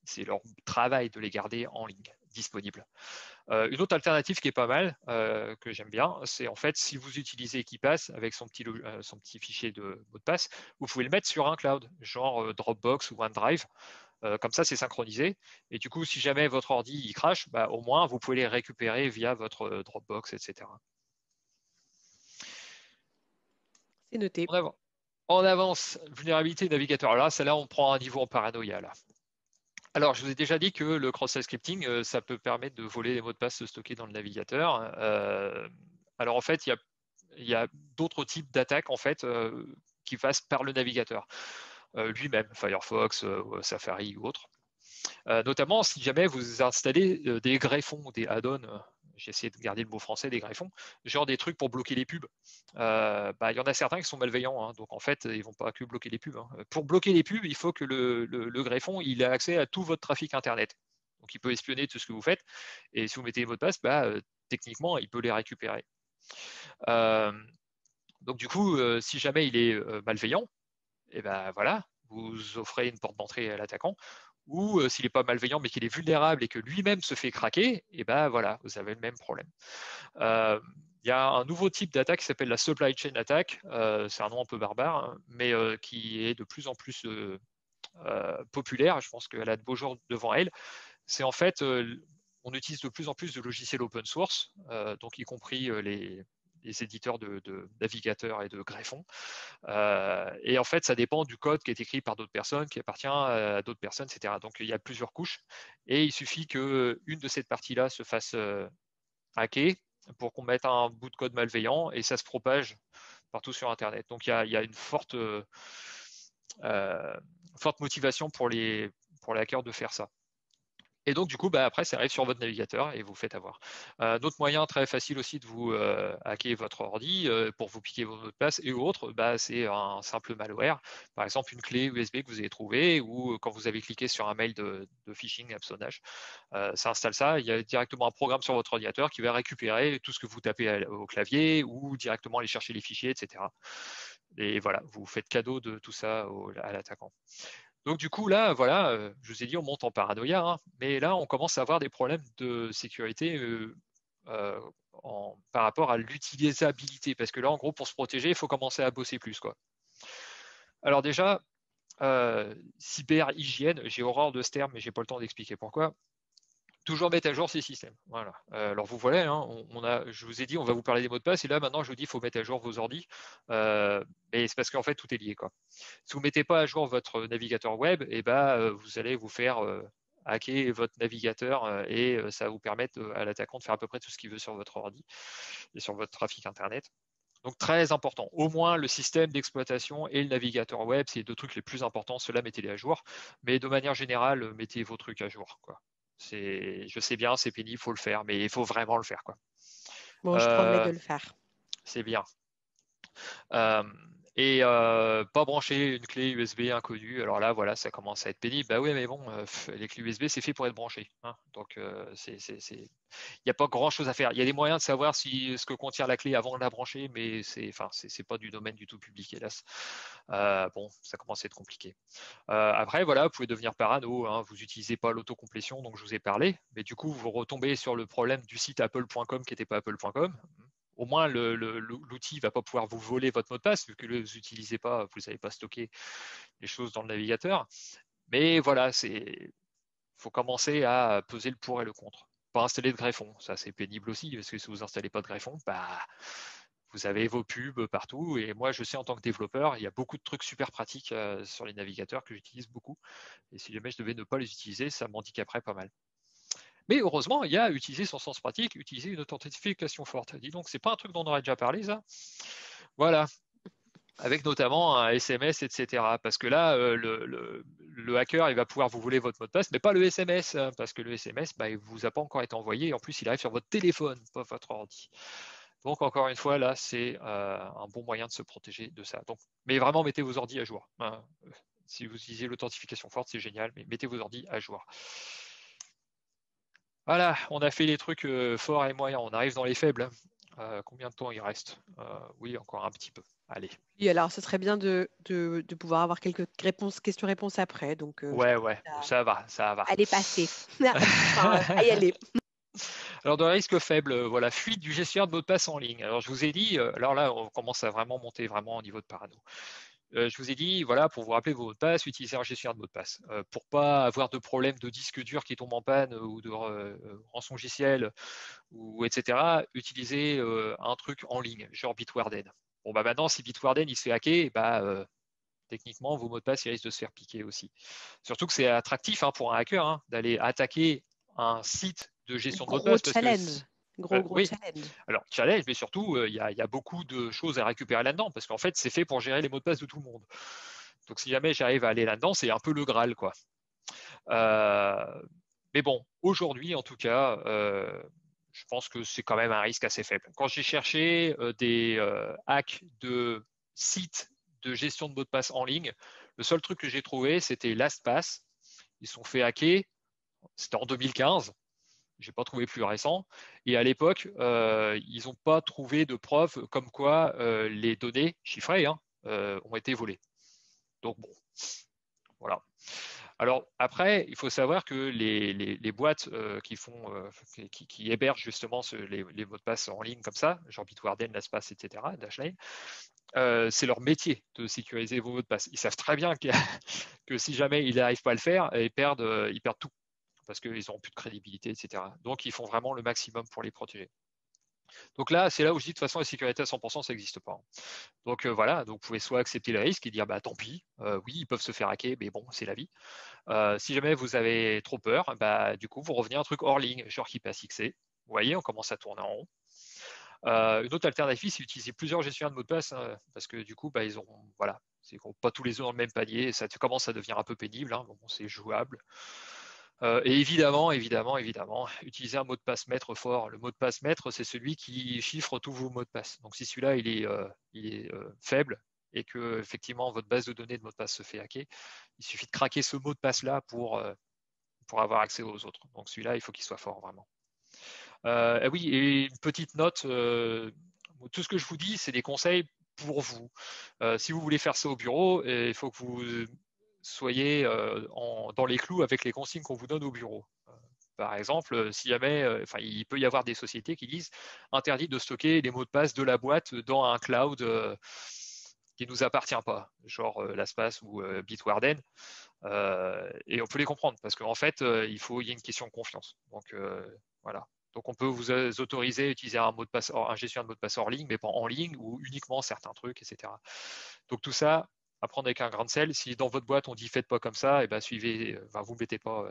C'est leur travail de les garder en ligne, disponibles. Une autre alternative qui est pas mal, que j'aime bien, c'est en fait si vous utilisez KeePass avec son petit fichier de mot de passe, vous pouvez le mettre sur un cloud, genre Dropbox ou OneDrive. Comme ça, c'est synchronisé. Et du coup, si jamais votre ordi il crache, au moins vous pouvez les récupérer via votre Dropbox, etc. C'est noté. On avance. Vulnérabilité navigateur. Alors là, celle-là, on prend un niveau en paranoïa. Là. Alors, je vous ai déjà dit que le cross-site scripting, ça peut permettre de voler les mots de passe stockés dans le navigateur. Alors, en fait, il y a d'autres types d'attaques en fait, qui passent par le navigateur lui-même, Firefox, Safari ou autre. Notamment, si jamais vous installez des greffons, des add-ons, j'ai essayé de garder le mot français, des greffons, genre des trucs pour bloquer les pubs. Il y en a certains qui sont malveillants, hein, donc en fait, ils ne vont pas que bloquer les pubs. Hein. Pour bloquer les pubs, il faut que le greffon il ait accès à tout votre trafic Internet. Donc, il peut espionner tout ce que vous faites, et si vous mettez les mots de passe, techniquement, il peut les récupérer. Donc, du coup, si jamais il est malveillant, et voilà, vous offrez une porte d'entrée à l'attaquant, ou s'il n'est pas malveillant mais qu'il est vulnérable et que lui-même se fait craquer, et ben voilà, vous avez le même problème. Il y a un nouveau type d'attaque qui s'appelle la supply chain attack. C'est un nom un peu barbare, mais qui est de plus en plus populaire. Je pense qu'elle a de beaux jours devant elle. C'est en fait, on utilise de plus en plus de logiciels open source, donc y compris les éditeurs de navigateurs et de greffons. Et en fait, ça dépend du code qui est écrit par d'autres personnes, qui appartient à d'autres personnes, etc. Donc il y a plusieurs couches. Et il suffit qu'une de ces parties-là se fasse hacker pour qu'on mette un bout de code malveillant et ça se propage partout sur Internet. Donc il y a une forte motivation pour les hackers de faire ça. Et donc, du coup, après, ça arrive sur votre navigateur et vous faites avoir. Un autre moyen très facile aussi de vous hacker votre ordi pour vous piquer vos mots de passe et autres, c'est un simple malware. Par exemple, une clé USB que vous avez trouvée ou quand vous avez cliqué sur un mail de phishing, hameçonnage, ça installe ça. Il y a directement un programme sur votre ordinateur qui va récupérer tout ce que vous tapez au clavier ou directement aller chercher les fichiers, etc. Et voilà, vous faites cadeau de tout ça à l'attaquant. Donc du coup, là, voilà, je vous ai dit, on monte en paranoïa, hein, mais là, on commence à avoir des problèmes de sécurité par rapport à l'utilisabilité, parce que là, en gros, pour se protéger, il faut commencer à bosser plus, quoi. Alors déjà, cyber-hygiène, j'ai horreur de ce terme, mais j'ai pas le temps d'expliquer pourquoi. Toujours mettre à jour ces systèmes. Voilà. Alors vous voilà, hein, je vous ai dit, on va vous parler des mots de passe, et là maintenant je vous dis, il faut mettre à jour vos ordis, mais c'est parce qu'en fait tout est lié, quoi. Si vous ne mettez pas à jour votre navigateur web, vous allez vous faire hacker votre navigateur et ça va vous permettre à l'attaquant de faire à peu près tout ce qu'il veut sur votre ordi et sur votre trafic internet. Donc très important, au moins le système d'exploitation et le navigateur web, c'est les deux trucs les plus importants, ceux-là mettez-les à jour, mais de manière générale, mettez vos trucs à jour, quoi. Je sais bien, c'est pénible, il faut le faire, mais il faut vraiment le faire, quoi. Bon, je promets de le faire. C'est bien. Et pas brancher une clé USB inconnue. Alors là, voilà, ça commence à être pénible. Bah oui, mais bon, les clés USB, c'est fait pour être branché, hein. Donc, il n'y a pas grand-chose à faire. Il y a des moyens de savoir ce que contient la clé avant de la brancher, mais c'est pas du domaine du tout public, hélas. Bon, ça commence à être compliqué. Après, voilà, vous pouvez devenir parano, hein. Vous n'utilisez pas l'autocomplétion dont je vous ai parlé, mais du coup, vous retombez sur le problème du site apple.com qui n'était pas apple.com. Au moins, l'outil ne va pas pouvoir vous voler votre mot de passe, vu que vous n'utilisez pas, vous n'avez pas stocké les choses dans le navigateur. Mais voilà, il faut commencer à peser le pour et le contre. Pas installer de greffon, ça c'est pénible aussi, parce que si vous n'installez pas de greffon, vous avez vos pubs partout. Et moi, je sais en tant que développeur, il y a beaucoup de trucs super pratiques sur les navigateurs que j'utilise beaucoup. Et si jamais je devais ne pas les utiliser, ça m'handicaperait pas mal. Mais heureusement, il y a utiliser son sens pratique, utiliser une authentification forte. Dis donc, c'est pas un truc dont on aurait déjà parlé, ça? Voilà. Avec notamment un SMS, etc. Parce que là, le hacker, il va pouvoir vous voler votre mot de passe, mais pas le SMS, hein, parce que le SMS, il ne vous a pas encore été envoyé. Et en plus, il arrive sur votre téléphone, pas votre ordi. Donc, encore une fois, là, c'est un bon moyen de se protéger de ça. Donc, mais vraiment, mettez vos ordis à jour, hein. Si vous utilisez l'authentification forte, c'est génial, mais mettez vos ordis à jour. Voilà, on a fait les trucs forts et moyens. On arrive dans les faibles. Combien de temps il reste? Oui, encore un petit peu. Allez. Oui, alors ce serait bien de pouvoir avoir quelques questions-réponses après. Donc, ouais, ça va. Allez, passer. À y aller. Alors, dans les risques faibles, voilà, fuite du gestionnaire de mot de passe en ligne. Alors, je vous ai dit, alors là, on commence à vraiment monter vraiment au niveau de parano. Je vous ai dit, voilà, pour vous rappeler vos mots de passe, utilisez un gestionnaire de mots de passe. Pour pas avoir de problème de disque dur qui tombe en panne ou de rançongiciel, ou etc., utilisez un truc en ligne, genre Bitwarden. Bon, maintenant, si Bitwarden il se fait hacker, techniquement, vos mots de passe ils risquent de se faire piquer aussi. Surtout que c'est attractif, hein, pour un hacker, hein, d'aller attaquer un site de gestion de mots de passe. Gros challenge. Gros challenge. Alors, challenge, mais surtout, il y a beaucoup de choses à récupérer là-dedans, parce qu'en fait, c'est fait pour gérer les mots de passe de tout le monde. Donc, si jamais j'arrive à aller là-dedans, c'est un peu le Graal, quoi. Mais bon, aujourd'hui, en tout cas, je pense que c'est quand même un risque assez faible. Quand j'ai cherché des hacks de sites de gestion de mots de passe en ligne, le seul truc que j'ai trouvé, c'était LastPass. Ils se sont fait hacker, c'était en 2015. Je n'ai pas trouvé plus récent. Et à l'époque, ils n'ont pas trouvé de preuves comme quoi les données chiffrées ont été volées. Donc bon, Alors après, il faut savoir que les boîtes qui hébergent justement les mots de passe en ligne comme ça, genre Bitwarden, LastPass, etc., Dashlane, c'est leur métier de sécuriser vos mots de passe. Ils savent très bien que si jamais ils n'arrivent pas à le faire, ils perdent tout parce qu'ils n'auront plus de crédibilité, etc. Donc ils font vraiment le maximum pour les protéger. Donc là, c'est là où je dis de toute façon la sécurité à 100%, ça n'existe pas. Donc voilà, donc vous pouvez soit accepter le risque et dire bah tant pis, oui, ils peuvent se faire hacker, mais bon, c'est la vie. Si jamais vous avez trop peur, bah du coup vous revenez à un truc hors ligne, genre KeePassXC. Vous voyez, on commence à tourner en rond. Une autre alternative, c'est d'utiliser plusieurs gestionnaires de mots de passe, hein, parce que du coup, bah, ils auront, voilà, c'est pas tous les œufs dans le même panier, ça commence à devenir un peu pénible, hein, bon, c'est jouable. Et évidemment, utiliser un mot de passe maître fort. Le mot de passe maître, c'est celui qui chiffre tous vos mots de passe. Donc si celui-là il est faible et que effectivement votre base de données de mots de passe se fait hacker, il suffit de craquer ce mot de passe-là pour avoir accès aux autres. Donc celui-là, il faut qu'il soit fort vraiment. Oui, et une petite note, tout ce que je vous dis, c'est des conseils pour vous. Si vous voulez faire ça au bureau, il faut que vous soyez dans les clous avec les consignes qu'on vous donne au bureau. Par exemple, si jamais, il peut y avoir des sociétés qui disent interdit de stocker les mots de passe de la boîte dans un cloud qui ne nous appartient pas, genre LastPass ou Bitwarden. Et on peut les comprendre parce qu'en fait, il y a une question de confiance. Donc voilà. Donc on peut vous autoriser à utiliser un gestionnaire de mot de passe hors ligne, mais pas en ligne ou uniquement certains trucs, etc. Donc tout ça, à prendre avec un grain de sel. Si dans votre boîte on dit faites pas comme ça, et ben suivez, vous ne mettez pas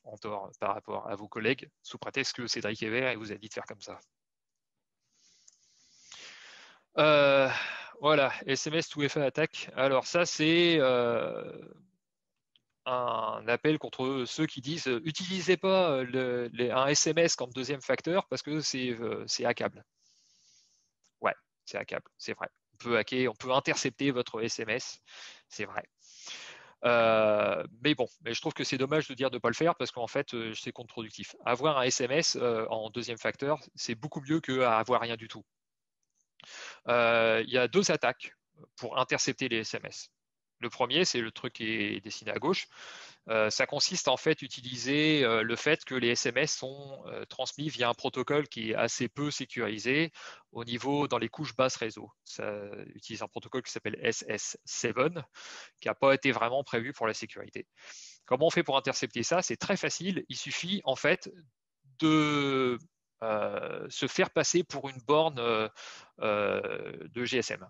en tort par rapport à vos collègues, sous prétexte que Cédric est vert et vous a dit de faire comme ça. Voilà, SMS 2FA attaque. Alors ça, c'est un appel contre ceux qui disent utilisez pas un SMS comme deuxième facteur parce que c'est hackable. Ouais, c'est hackable, c'est vrai. On peut hacker, on peut intercepter votre SMS, c'est vrai. Mais bon, je trouve que c'est dommage de dire de ne pas le faire parce qu'en fait, c'est contre-productif. Avoir un SMS en deuxième facteur, c'est beaucoup mieux qu'avoir rien du tout. Il y a deux attaques pour intercepter les SMS. Le premier, c'est le truc qui est dessiné à gauche. Ça consiste en fait à utiliser le fait que les SMS sont transmis via un protocole qui est assez peu sécurisé dans les couches basses réseau. Ça utilise un protocole qui s'appelle SS7, qui n'a pas été vraiment prévu pour la sécurité. Comment on fait pour intercepter ça? C'est très facile. Il suffit en fait de se faire passer pour une borne de GSM.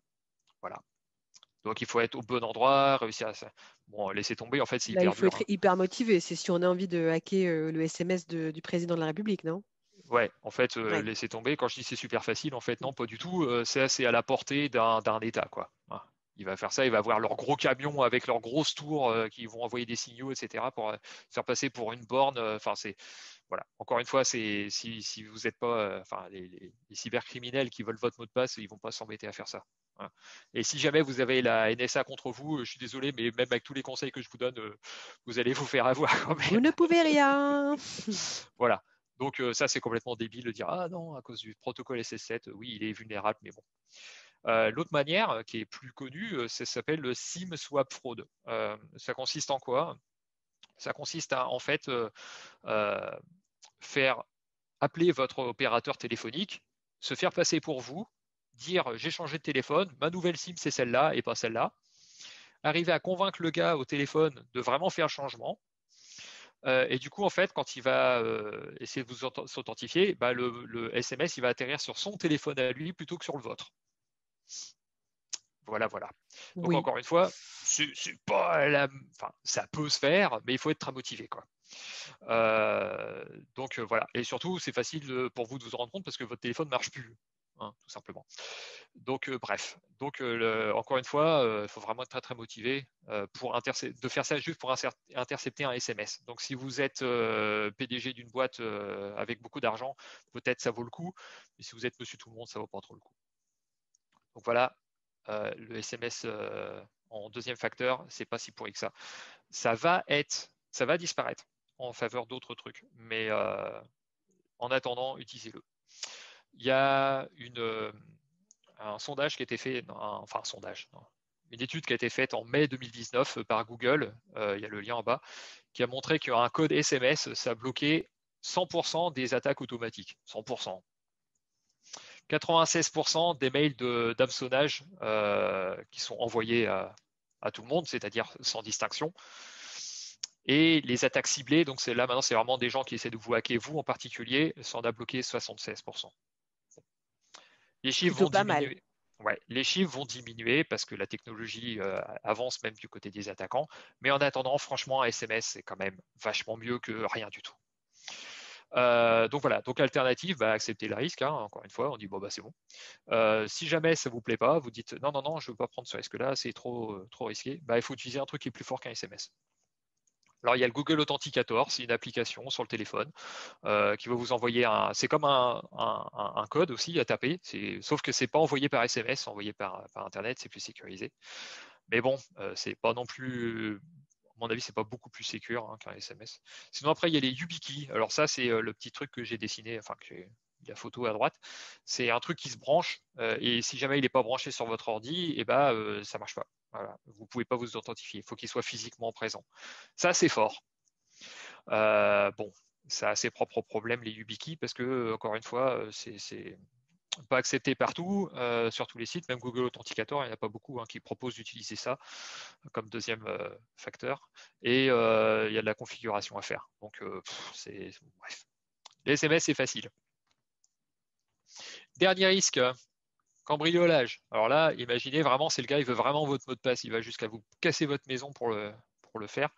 Voilà. Donc il faut être au bon endroit, réussir à laisser tomber. En fait, c'est Là, il hyper faut dur. être hyper motivé. C'est si on a envie de hacker le SMS du président de la République, non? Ouais, en fait, Ouais. laisser tomber. Quand je dis c'est super facile, en fait, non, pas du tout. C'est assez à la portée d'un État, quoi. Il va faire ça, il va avoir leurs gros camions avec leurs grosses tours qui vont envoyer des signaux, etc., pour faire passer pour une borne. Enfin, c'est voilà. Encore une fois, si vous n'êtes pas, les cybercriminels qui veulent votre mot de passe, ils vont pas s'embêter à faire ça. Voilà. Et si jamais vous avez la NSA contre vous, je suis désolé, mais même avec tous les conseils que je vous donne, vous allez vous faire avoir quand Vous même. ne pouvez rien. Voilà. Donc ça, c'est complètement débile de dire ah non, à cause du protocole SS7, oui, il est vulnérable, mais bon. L'autre manière qui est plus connue, ça s'appelle le SIM swap fraud. Ça consiste en quoi? Ça consiste à en fait faire appeler votre opérateur téléphonique, se faire passer pour vous, dire j'ai changé de téléphone, ma nouvelle SIM c'est celle-là et pas celle-là, arriver à convaincre le gars au téléphone de vraiment faire le changement. Et du coup, en fait, quand il va essayer de vous s'authentifier, bah, le SMS il va atterrir sur son téléphone à lui plutôt que sur le vôtre. Voilà, voilà. Donc Oui. encore une fois, c'est pas enfin, ça peut se faire, mais il faut être très motivé, quoi. Donc voilà. Et surtout, c'est facile pour vous de vous en rendre compte parce que votre téléphone ne marche plus, hein, tout simplement. Donc bref. Donc encore une fois, il faut vraiment être très très motivé de faire ça juste pour intercepter un SMS. Donc si vous êtes PDG d'une boîte avec beaucoup d'argent, peut-être ça vaut le coup. Mais si vous êtes monsieur tout le monde, ça vaut pas trop le coup. Donc voilà, le SMS en deuxième facteur, c'est pas si pourri que ça. Ça va disparaître en faveur d'autres trucs, mais en attendant, utilisez-le. Il y a un sondage qui a été fait, un sondage, non, une étude qui a été faite en mai 2019 par Google, il y a le lien en bas, qui a montré qu'un code SMS, ça bloquait 100% des attaques automatiques. 100%. 96% des mails d'hameçonnage qui sont envoyés à tout le monde, c'est-à-dire sans distinction. Et les attaques ciblées, donc là maintenant c'est vraiment des gens qui essaient de vous hacker, vous en particulier, ça en a bloqué 76%. Les chiffres vont diminuer. Ouais, les chiffres vont diminuer parce que la technologie avance même du côté des attaquants. Mais en attendant, franchement, un SMS, c'est quand même vachement mieux que rien du tout. Donc voilà, donc alternative, accepter le risque, hein, encore une fois, on dit bon c'est bon. Si jamais ça vous plaît pas, vous dites non, je veux pas prendre ce risque-là, c'est trop risqué, il faut utiliser un truc qui est plus fort qu'un SMS. Alors il y a le Google Authenticator, c'est une application sur le téléphone qui va vous envoyer c'est comme un code aussi à taper, sauf que c'est pas envoyé par SMS, c'est envoyé par Internet, c'est plus sécurisé. Mais bon, c'est pas non plus, à mon avis, c'est pas beaucoup plus sécure qu'un SMS. Sinon après il y a les YubiKey. Alors ça c'est le petit truc que j'ai dessiné, enfin que j'ai la photo à droite. C'est un truc qui se branche et si jamais il n'est pas branché sur votre ordi, ça marche pas. Voilà. Vous ne pouvez pas vous authentifier. Il faut qu'il soit physiquement présent. Ça c'est fort. Bon, ça a ses propres problèmes les YubiKey parce que encore une fois, c'est pas accepté partout sur tous les sites. Même Google Authenticator, il n'y en a pas beaucoup qui proposent d'utiliser ça comme deuxième facteur. Et il y a de la configuration à faire. Donc bref. Les SMS c'est facile. Dernier risque, cambriolage. Alors là, imaginez vraiment, c'est le gars, il veut vraiment votre mot de passe, il va jusqu'à vous casser votre maison pour le faire.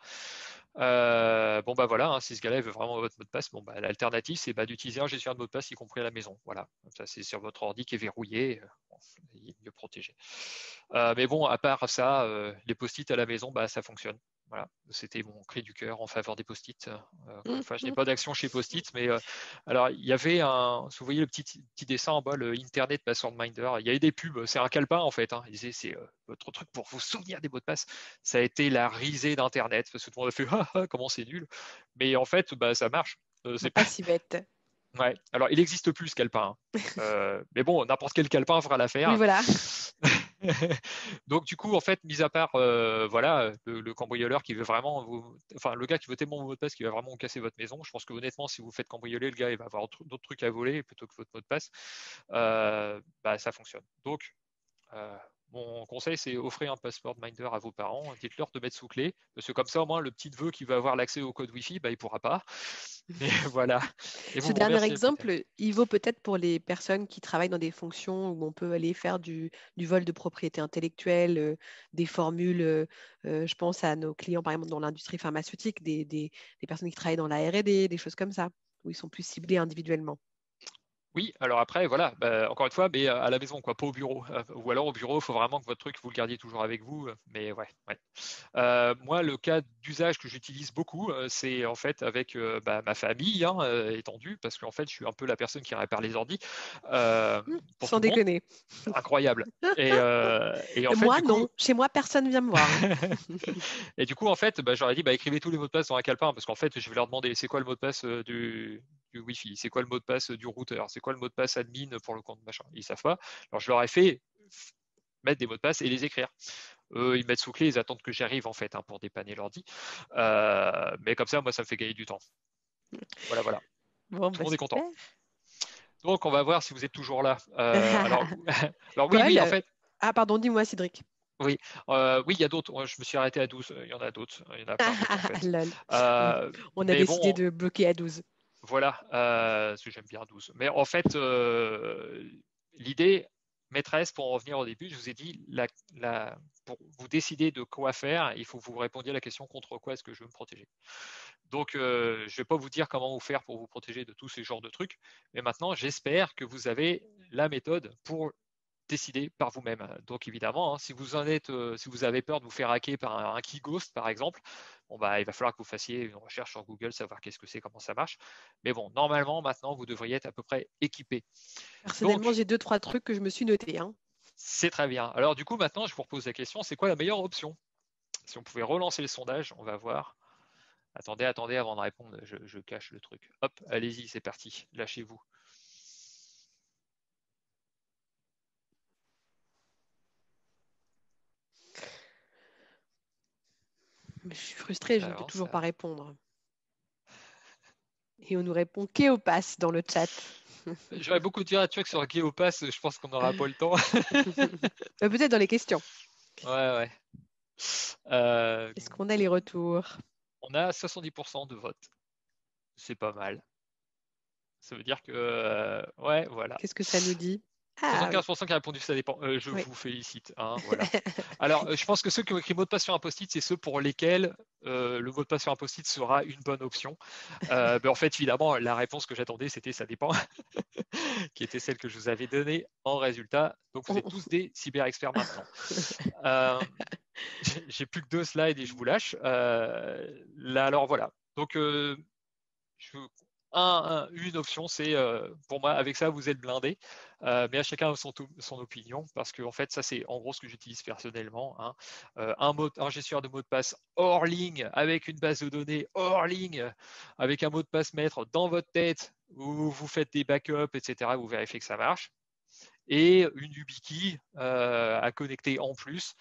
Voilà, si ce gars-là veut vraiment votre mot de passe, l'alternative c'est d'utiliser un gestionnaire de mot de passe, y compris à la maison. Voilà, ça c'est sur votre ordi qui est verrouillé, il est mieux protégé. Mais bon, à part ça, les post-it à la maison, ça fonctionne. Voilà, c'était mon cri du cœur en faveur des post-it. Encore une fois, je n'ai pas d'action chez post-it, mais alors il y avait si vous voyez le petit dessin en bas, le Internet Password Minder, il y avait des pubs, c'est un calepin en fait. Il disait c'est votre truc pour vous souvenir des mots de passe. Ça a été la risée d'Internet parce que tout le monde a fait comment c'est nul. Mais en fait, ça marche. C'est pas si bête. Ouais. Alors il n'existe plus ce calepin. Mais bon, n'importe quel calepin fera l'affaire. Oui, voilà. Donc du coup, en fait, mis à part le cambrioleur qui veut vraiment le gars qui veut tellement votre mot de passe qui va vraiment casser votre maison, je pense que honnêtement, si vous faites cambrioler, le gars il va avoir d'autres trucs à voler plutôt que votre mot de passe, ça fonctionne. Donc mon conseil, c'est offrir un password minder à vos parents, dites-leur de mettre sous clé, parce que comme ça, au moins, le petit neveu qui va avoir l'accès au code Wi-Fi, il ne pourra pas. Mais voilà. Et ce dernier exemple, il vaut peut-être pour les personnes qui travaillent dans des fonctions où on peut aller faire du vol de propriété intellectuelle, des formules, je pense à nos clients, par exemple, dans l'industrie pharmaceutique, des personnes qui travaillent dans la R&D, des choses comme ça, où ils sont plus ciblés individuellement. Oui, alors après, voilà, encore une fois, mais à la maison, quoi, pas au bureau. Ou alors au bureau, il faut vraiment que votre truc, vous le gardiez toujours avec vous. Mais ouais. Moi, le cas d'usage que j'utilise beaucoup, c'est en fait avec ma famille étendue, parce qu'en fait, je suis un peu la personne qui répare les ordis pour Sans tout le monde. déconner. Incroyable. Et en fait, moi, du coup, non. Chez moi, personne ne vient me voir. et du coup, en fait, j'aurais dit, écrivez tous les mots de passe dans un calepin, parce qu'en fait, je vais leur demander, c'est quoi le mot de passe du Wi-Fi, c'est quoi le mot de passe du routeur, c'est quoi le mot de passe admin pour le compte machin. Ils savent pas. Alors, je leur ai fait mettre des mots de passe et les écrire. Eux, ils mettent sous clé, ils attendent que j'arrive en fait pour dépanner l'ordi. Mais comme ça, moi, ça me fait gagner du temps. Voilà. Bon, Tout le monde est content. super. Donc, on va voir si vous êtes toujours là. Alors Paul, oui, en fait. Ah, pardon, dis-moi, Cédric. Oui, il y a d'autres. Je me suis arrêté à 12. Il y en a d'autres. Il y en a plein d'autres en fait. Lol. On a décidé de bloquer à 12. Voilà, parce que j'aime bien 12. Mais en fait, l'idée maîtresse, pour en revenir au début, je vous ai dit, pour vous décider de quoi faire, il faut que vous répondiez à la question contre quoi est-ce que je veux me protéger. Donc, je ne vais pas vous dire comment vous faire pour vous protéger de tous ces genres de trucs, mais maintenant, j'espère que vous avez la méthode pour décider par vous-même. Donc évidemment, si vous avez peur de vous faire hacker par un key ghost, par exemple, il va falloir que vous fassiez une recherche sur Google, savoir qu'est-ce que c'est, comment ça marche. Mais bon, normalement, maintenant, vous devriez être à peu près équipé. Personnellement, j'ai 2-3 trucs que je me suis notés. C'est très bien. Alors du coup, maintenant, je vous repose la question, c'est quoi la meilleure option? Si on pouvait relancer le sondage, on va voir. Attendez, avant de répondre, je cache le truc. Hop, allez-y, c'est parti, lâchez-vous. Je suis frustrée, je ne peux avance, toujours ça pas avance. répondre. Et on nous répond Kéopass dans le chat. J'aurais beaucoup de dire à Chuck sur Geopass, je pense qu'on n'aura pas le temps. Peut-être dans les questions. Ouais, ouais. Euh, Est-ce qu'on a les retours? on a 70% de vote. C'est pas mal. Ça veut dire que, ouais, voilà. Qu'est-ce que ça nous dit? Ah oui. 75% qui a répondu ça dépend. Je Oui. vous félicite. Hein, voilà. Alors, je pense que ceux qui ont écrit mot de passe sur un post-it, c'est ceux pour lesquels le mot de passe sur un post-it sera une bonne option. En fait, évidemment, la réponse que j'attendais, c'était ça dépend, qui était celle que je vous avais donnée en résultat. Donc, vous êtes tous des cyber-experts maintenant. Euh, j'ai plus que 2 slides et je vous lâche. Là, alors voilà. Donc, une option, c'est pour moi, avec ça, vous êtes blindé. Mais à chacun son opinion, parce que en fait, ça, c'est en gros ce que j'utilise personnellement. Hein. Un gestionnaire de mot de passe hors ligne, avec une base de données hors ligne, avec un mot de passe maître dans votre tête, où vous faites des backups, etc. Vous vérifiez que ça marche. Et une YubiKey à connecter en plus.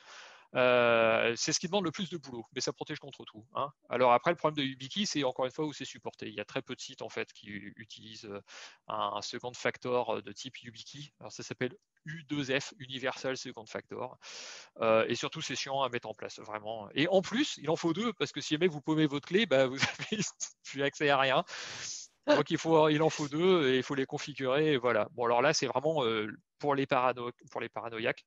C'est ce qui demande le plus de boulot, mais ça protège contre tout. Hein. Alors après, le problème de YubiKey, c'est encore une fois où c'est supporté. Il y a très peu de sites en fait qui utilisent un second factor de type YubiKey. Alors ça s'appelle U2F, Universal Second Factor. Et surtout, c'est chiant à mettre en place, vraiment. Et en plus, il en faut 2, parce que si jamais vous paumez votre clé, bah, vous avez plus accès à rien. Donc il en faut 2 et il faut les configurer. Et voilà. Bon, alors là, c'est vraiment pour les paranoïaques.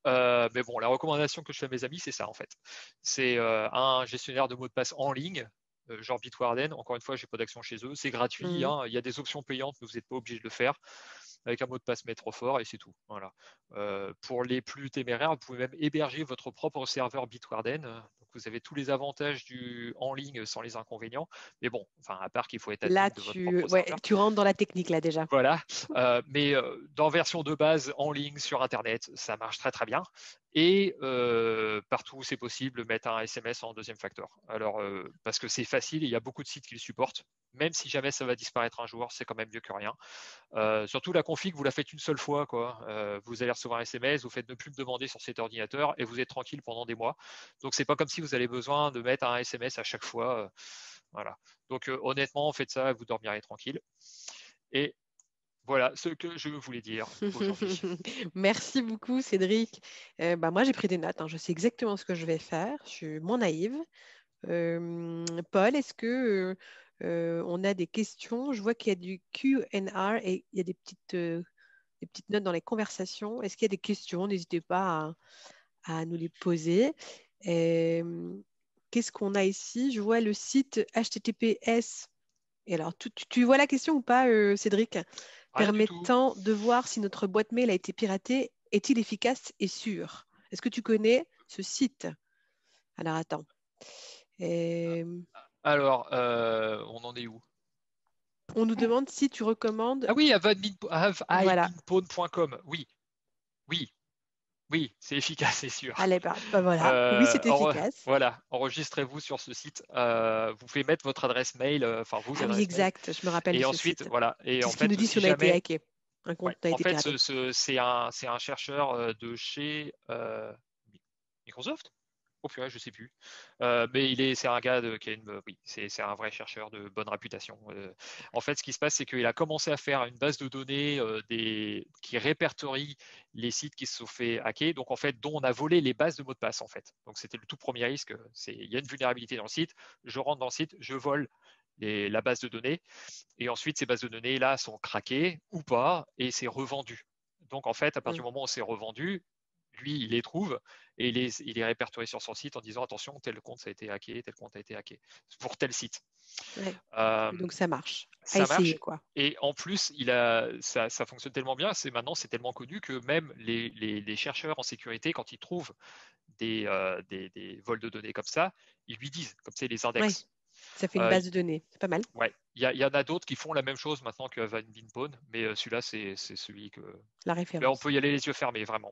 Mais bon, la recommandation que je fais à mes amis, c'est ça en fait. C'est un gestionnaire de mots de passe en ligne, genre Bitwarden. Encore une fois, j'ai pas d'action chez eux. C'est gratuit. Mhm. Hein. Il y a des options payantes, mais vous n'êtes pas obligé de le faire. Avec un mot de passe maître fort et c'est tout. Voilà. Pour les plus téméraires, vous pouvez même héberger votre propre serveur Bitwarden. Donc vous avez tous les avantages du en ligne sans les inconvénients. Mais bon, enfin, à part qu'il faut être admin Là, de votre propre ouais, serveur. tu rentres dans la technique là déjà. Voilà, mais dans version de base en ligne sur Internet, ça marche très très bien. Et partout où c'est possible, mettre un SMS en deuxième facteur. Alors, parce que c'est facile, il y a beaucoup de sites qui le supportent. Même si jamais ça va disparaître un jour, c'est quand même mieux que rien. Surtout la config, vous la faites une seule fois, quoi. Vous allez recevoir un SMS, vous faites ne plus me demander sur cet ordinateur et vous êtes tranquille pendant des mois. Donc c'est pas comme si vous avez besoin de mettre un SMS à chaque fois. Voilà. Donc honnêtement, faites ça, vous dormirez tranquille. Et voilà ce que je voulais dire aujourd'hui. Merci beaucoup, Cédric. Moi, j'ai pris des notes. Hein. Je sais exactement ce que je vais faire. Je suis moins naïve. Paul, est-ce que on a des questions? Je vois qu'il y a du Q&A et il y a des petites notes dans les conversations. Est-ce qu'il y a des questions? N'hésitez pas à nous les poser. Qu'est-ce qu'on a ici? Je vois le site HTTPS. Et alors, tu vois la question ou pas, Cédric? Rien du tout. Permettant de voir si notre boîte mail a été piratée, est-il efficace et sûr? Est-ce que tu connais ce site? Alors, attends. Euh, Alors, on en est où? on nous demande si tu recommandes. Ah oui, Voilà. haveibeenpwn.com. Oui, oui, oui, c'est efficace, c'est sûr. Allez, voilà. Oui, c'est efficace. Voilà, enregistrez-vous sur ce site. Vous pouvez mettre votre adresse mail, enfin vos Ah oui, adresses mail. exact. Je me rappelle de Et ce ensuite, site. voilà. Et C'est en ce qui nous fait, dit si si on a été jamais, hacké. Un compte ouais, a en été fait, piraté. c'est un chercheur de chez Microsoft. Oh purée, je sais plus. Mais c'est un gars qui a oui, c'est un vrai chercheur de bonne réputation. En fait, ce qui se passe, c'est qu'il a commencé à faire une base de données qui répertorie les sites qui se sont fait hacker, donc en fait, dont on a volé les bases de mots de passe en fait. Donc c'était le tout premier risque. Il y a une vulnérabilité dans le site. Je rentre dans le site, je vole la base de données, et ensuite ces bases de données là sont craquées ou pas, et c'est revendu. Donc en fait, à partir Mm. du moment où c'est revendu, lui, il les trouve et il est répertorié sur son site en disant attention, tel compte ça a été hacké, tel compte a été hacké pour tel site. Ouais. Euh, Donc, ça marche. À ça essayer, marche. quoi. Et en plus, ça fonctionne tellement bien, maintenant c'est tellement connu que même les chercheurs en sécurité, quand ils trouvent des vols de données comme ça, ils lui disent, comme c'est les Ouais. index. Ça fait une Euh, base de données. C'est pas mal. ouais, il y en a d'autres qui font la même chose maintenant que Van Vinpone, mais celui-là, c'est celui que. La Là, on référence. peut y aller les yeux fermés, vraiment.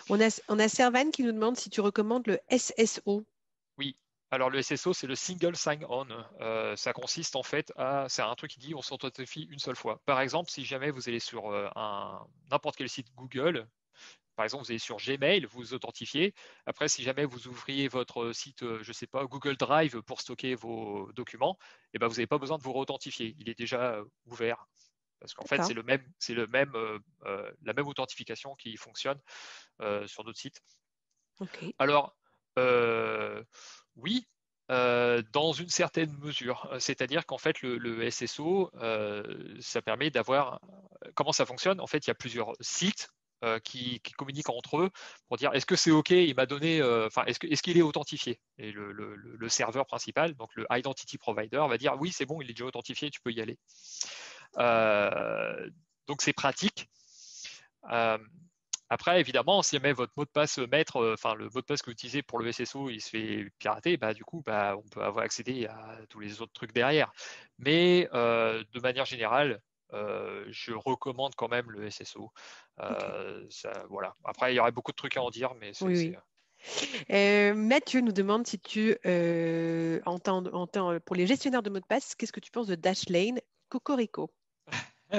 On a Servan qui nous demande si tu recommandes le SSO. Oui. Alors le SSO, c'est le single sign-on. Ça consiste en fait c'est un truc qui dit on s'authentifie une seule fois. Par exemple, si jamais vous allez sur n'importe quel site Google, par exemple, vous allez sur Gmail, vous vous authentifiez. Après, si jamais vous ouvriez votre site, je ne sais pas, Google Drive pour stocker vos documents, eh ben, vous n'avez pas besoin de vous authentifier. Il est déjà ouvert. Parce qu'en fait, D'accord. c'est la même authentification qui fonctionne sur d'autres sites. Ok. Alors, oui, dans une certaine mesure. C'est-à-dire qu'en fait, le SSO, ça permet d'avoir. Comment ça fonctionne? En fait, il y a plusieurs sites qui communiquent entre eux pour dire est-ce que c'est OK, il m'a donné, enfin, est-ce qu'il est authentifié? Et le serveur principal, donc le Identity Provider, va dire oui, c'est bon, il est déjà authentifié, tu peux y aller. Donc, c'est pratique. Après, évidemment, si jamais votre mot de passe maître, enfin le mot de passe que vous utilisez pour le SSO, il se fait pirater, bah, du coup, bah, on peut avoir accédé à tous les autres trucs derrière. Mais de manière générale, je recommande quand même le SSO. Voilà. Après, il y aurait beaucoup de trucs à en dire, mais Oui, oui. Mathieu nous demande si tu entends pour les gestionnaires de mots de passe, qu'est-ce que tu penses de Dashlane Cocorico?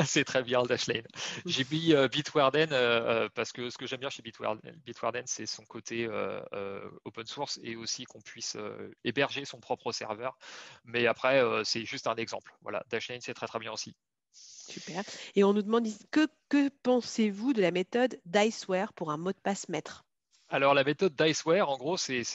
c'est très bien le Dashlane. J'ai mis Bitwarden parce que ce que j'aime bien chez Bitwarden, c'est son côté open source et aussi qu'on puisse héberger son propre serveur. Mais après, c'est juste un exemple. Voilà, Dashlane, c'est très très bien aussi. Super. Et on nous demande que pensez-vous de la méthode Diceware pour un mot de passe maître? Alors la méthode Diceware, en gros, c'est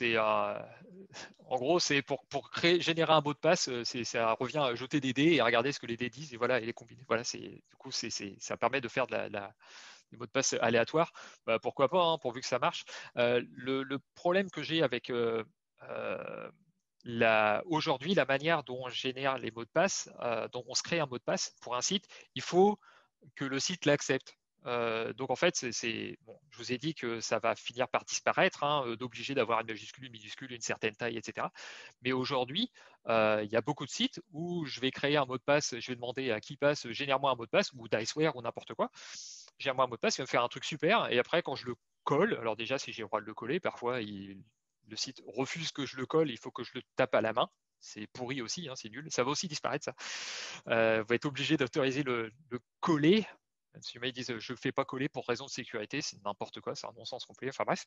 pour générer un mot de passe, ça revient à jeter des dés et à regarder ce que les dés disent et voilà, et les combiner. Voilà, du coup, ça permet de faire des mots de passe aléatoires. Bah, pourquoi pas, hein, pourvu que ça marche. Le problème que j'ai avec aujourd'hui, la manière dont on génère les mots de passe, dont on se crée un mot de passe pour un site, il faut que le site l'accepte. Donc en fait, bon, je vous ai dit que ça va finir par disparaître, hein, d'obliger d'avoir une majuscule, une minuscule, une certaine taille, etc. Mais aujourd'hui, il y a beaucoup de sites où je vais créer un mot de passe, je vais demander à qui passe, génère-moi un mot de passe, ou Diceware ou n'importe quoi, génère-moi un mot de passe, il va me faire un truc super, et après quand je le colle, alors déjà si j'ai le droit de le coller, parfois le site refuse que je le colle, il faut que je le tape à la main. C'est pourri aussi, hein, c'est nul. Ça va aussi disparaître, ça. Vous va être obligé d'autoriser le coller. Si ils disent je ne fais pas coller pour raison de sécurité, c'est n'importe quoi, c'est un non-sens complet. Enfin bref.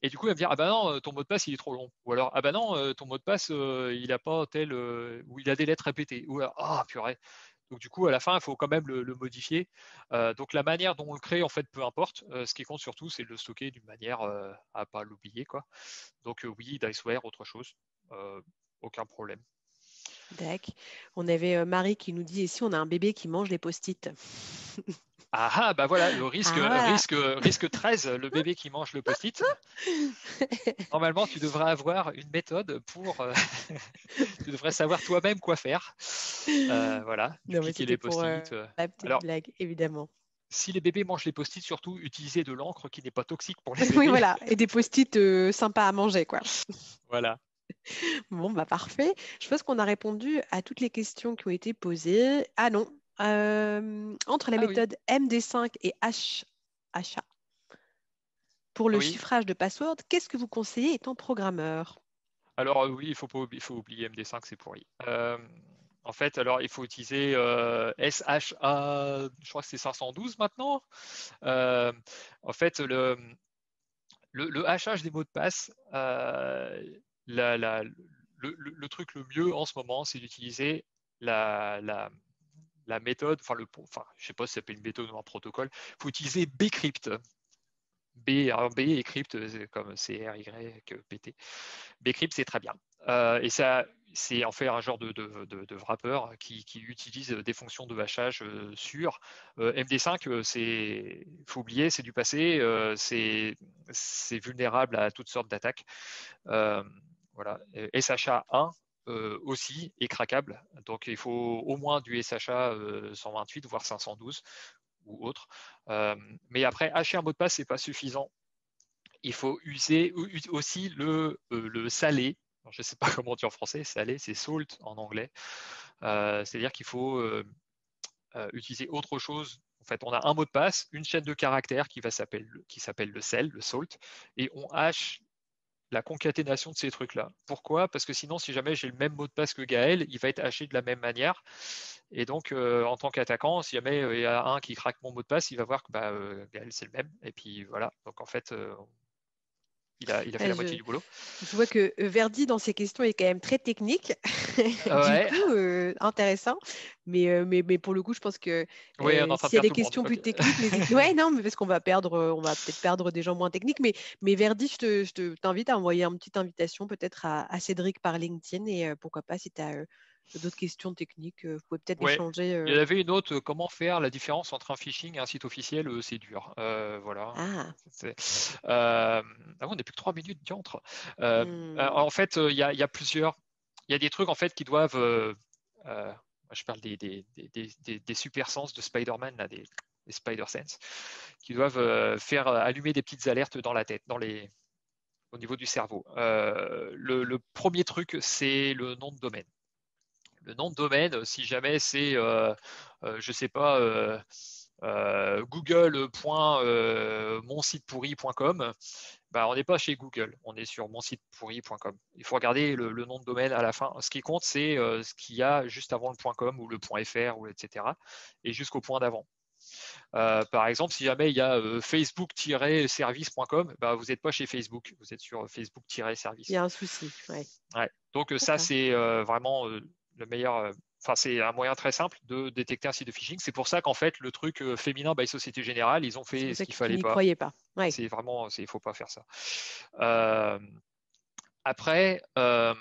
Et du coup, il va me dire ah bah non, ton mot de passe il est trop long. Ou alors ah bah non, ton mot de passe il a pas tel ou il a des lettres répétées. Ou alors ah purée. Donc du coup, à la fin, il faut quand même le modifier. Donc la manière dont on le crée, en fait, peu importe. Ce qui compte surtout, c'est de le stocker d'une manière à pas l'oublier, quoi. Donc oui, Diceware, autre chose, aucun problème. D'accord. On avait Marie qui nous dit, et si on a un bébé qui mange les post-it? Ah bah voilà, Ah voilà. risque 13, le bébé qui mange le post-it. Normalement, tu devrais avoir une méthode pour... tu devrais savoir toi-même quoi faire. Voilà, Non, mais dupliquer c'était les pour post-it. la petite Alors, blague, évidemment. si les bébés mangent les post-it, surtout utiliser de l'encre qui n'est pas toxique pour les Oui, bébés. voilà. Et des post-it sympas à manger, quoi. Voilà. Bon, bah parfait. Je pense qu'on a répondu à toutes les questions qui ont été posées. Ah non. Entre la Ah oui, méthode MD5 et HA pour le oui. chiffrage de password, qu'est-ce que vous conseillez étant programmeur? Alors oui, il faut oublier MD5, c'est pourri. En fait, alors il faut utiliser SHA, je crois que c'est 512 maintenant. Euh, En fait, le hachage des mots de passe, la- la- le truc le mieux en ce moment, c'est d'utiliser la, la, la méthode, enfin, je sais pas si ça s'appelle une méthode ou un protocole, il faut utiliser Bcrypt. Alors B et crypt, comme CRYPT. Bcrypt, c'est très bien. Et ça, c'est en fait un genre de wrapper qui utilise des fonctions de hachage sûres. MD5, il faut oublier, c'est du passé, c'est vulnérable à toutes sortes d'attaques. Voilà. SHA1 aussi est craquable. Donc il faut au moins du SHA 128, voire 512 ou autre. Mais après, hacher un mot de passe, c'est pas suffisant. Il faut user aussi le salé. Alors, je ne sais pas comment dire en français, salé, c'est salt en anglais. C'est-à-dire qu'il faut utiliser autre chose. En fait, on a un mot de passe, une chaîne de caractères qui s'appelle le sel, le salt, et on hache la concaténation de ces trucs-là. Pourquoi? Parce que sinon, si jamais j'ai le même mot de passe que Gaël, il va être haché de la même manière. Et donc, en tant qu'attaquant, si jamais il y a un qui craque mon mot de passe, il va voir que Gaël, c'est le même. Et puis voilà. Donc en fait, il a fait la moitié du boulot. Je vois que Verdi, dans ses questions, est quand même très technique. Du Ouais. coup, intéressant. Mais pour le coup, je pense que Oui, on est en train de s'il y a perdre des tout le monde. questions plus Ok. techniques, n'hésite. Ouais, non, mais parce qu'on va peut-être perdre des gens moins techniques. Mais Verdi, je t'invite à envoyer une petite invitation peut-être à Cédric par LinkedIn. Et pourquoi pas, si tu as d'autres questions techniques, vous pouvez peut-être Ouais. échanger. Il y en avait une autre, comment faire la différence entre un phishing et un site officiel, c'est dur. Voilà. Ah, Ah bon, on n'est plus que 3 minutes, diantre. hmm. En fait, il y a plusieurs. Il y a des trucs en fait qui doivent. Je parle des super sens de Spider-Man, là, des Spider Sense, qui doivent faire allumer des petites alertes dans la tête, au niveau du cerveau. Le premier truc, c'est le nom de domaine. Le nom de domaine, si jamais c'est, je sais pas, google.monsitepourri.com, bah, on n'est pas chez Google, on est sur monsitepourri.com. Il faut regarder le nom de domaine à la fin. Ce qui compte, c'est ce qu'il y a juste avant le .com ou le .fr, ou etc. et jusqu'au point d'avant. Par exemple, si jamais il y a facebook-service.com, bah, vous n'êtes pas chez Facebook, vous êtes sur Il facebook-service. y a un souci. Ouais. Ouais. Donc ça, c'est vraiment le meilleur. Enfin, c'est un moyen très simple de détecter un site de phishing. C'est pour ça qu'en fait, le truc féminin by Société Générale, ils ont C'est fait pour ce ça qu'il qu'ils fallait n'y pas. croyaient pas. Ouais. C'est vraiment, il faut pas faire ça. Après, alors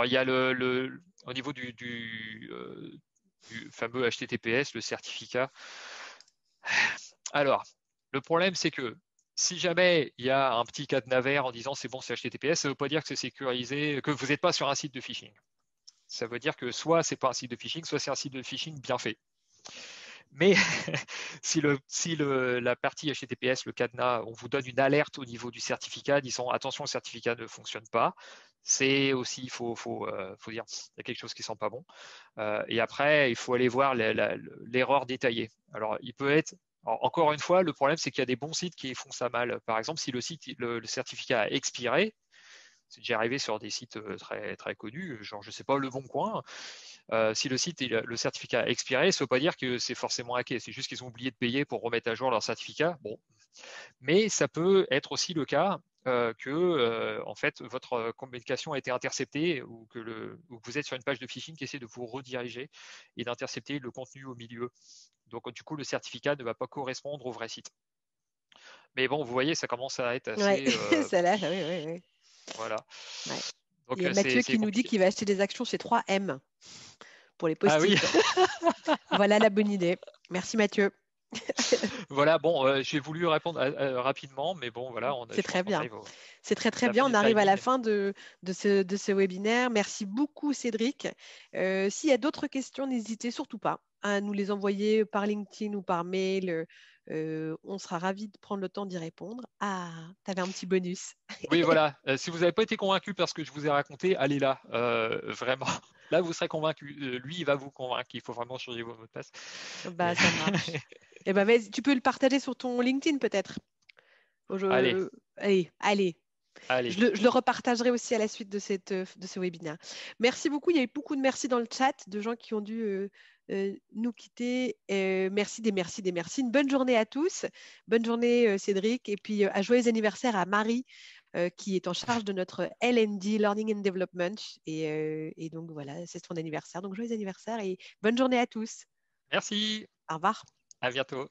il y a au niveau du fameux HTTPS, le certificat. Alors, le problème, c'est que si jamais il y a un petit cadenas vert en disant c'est bon, c'est HTTPS, ça ne veut pas dire que c'est sécurisé, que vous n'êtes pas sur un site de phishing. Ça veut dire que soit c'est pas un site de phishing, soit c'est un site de phishing bien fait. Mais si la partie HTTPS, le cadenas, on vous donne une alerte au niveau du certificat disant attention, le certificat ne fonctionne pas, c'est aussi, il faut dire, il y a quelque chose qui sent pas bon. Et après, il faut aller voir l'erreur détaillée. Alors, il peut être, encore une fois, le problème, c'est qu'il y a des bons sites qui font ça mal. Par exemple, si le certificat a expiré, c'est déjà arrivé sur des sites très, très connus, genre, je sais pas, Le Bon Coin. Si le site, le certificat a expiré, ça ne veut pas dire que c'est forcément hacké. C'est juste qu'ils ont oublié de payer pour remettre à jour leur certificat. Bon. Mais ça peut être aussi le cas que en fait, votre communication a été interceptée ou que vous êtes sur une page de phishing qui essaie de vous rediriger et d'intercepter le contenu au milieu. Donc, du coup, le certificat ne va pas correspondre au vrai site. Mais bon, vous voyez, ça commence à être Ouais, assez. ça là, oui. Voilà. Ouais. Donc, Il y a Mathieu c'est qui nous dit compliqué. qu'il va acheter des actions chez 3M pour les Ah oui. post-it. Voilà la bonne idée. Merci Mathieu. Voilà, bon, j'ai voulu répondre rapidement, mais bon, voilà, C'est je pense très qu'on bien. arrive à C'est très très la bien. fin On du arrive à la timing. fin de ce webinaire. Merci beaucoup Cédric. S'il y a d'autres questions, n'hésitez surtout pas à nous les envoyer par LinkedIn ou par mail. On sera ravis de prendre le temps d'y répondre. Ah, tu avais un petit bonus. Oui, voilà. Si vous n'avez pas été convaincu par ce que je vous ai raconté, allez là, vraiment. Là, vous serez convaincu. Lui, il va vous convaincre qu'il faut vraiment changer vos mots de passe. Bah, ça marche. Eh ben, tu peux le partager sur ton LinkedIn peut-être. Allez, Allez. allez. Je le repartagerai aussi à la suite de ce webinaire. Merci beaucoup. Il y a eu beaucoup de merci dans le chat, de gens qui ont dû nous quitter. Merci. Une bonne journée à tous. Bonne journée, Cédric. Et puis, un joyeux anniversaire à Marie, qui est en charge de notre L&D, Learning and Development. Et donc, voilà, c'est son anniversaire. Donc, joyeux anniversaire et bonne journée à tous. Merci. Au revoir. À bientôt.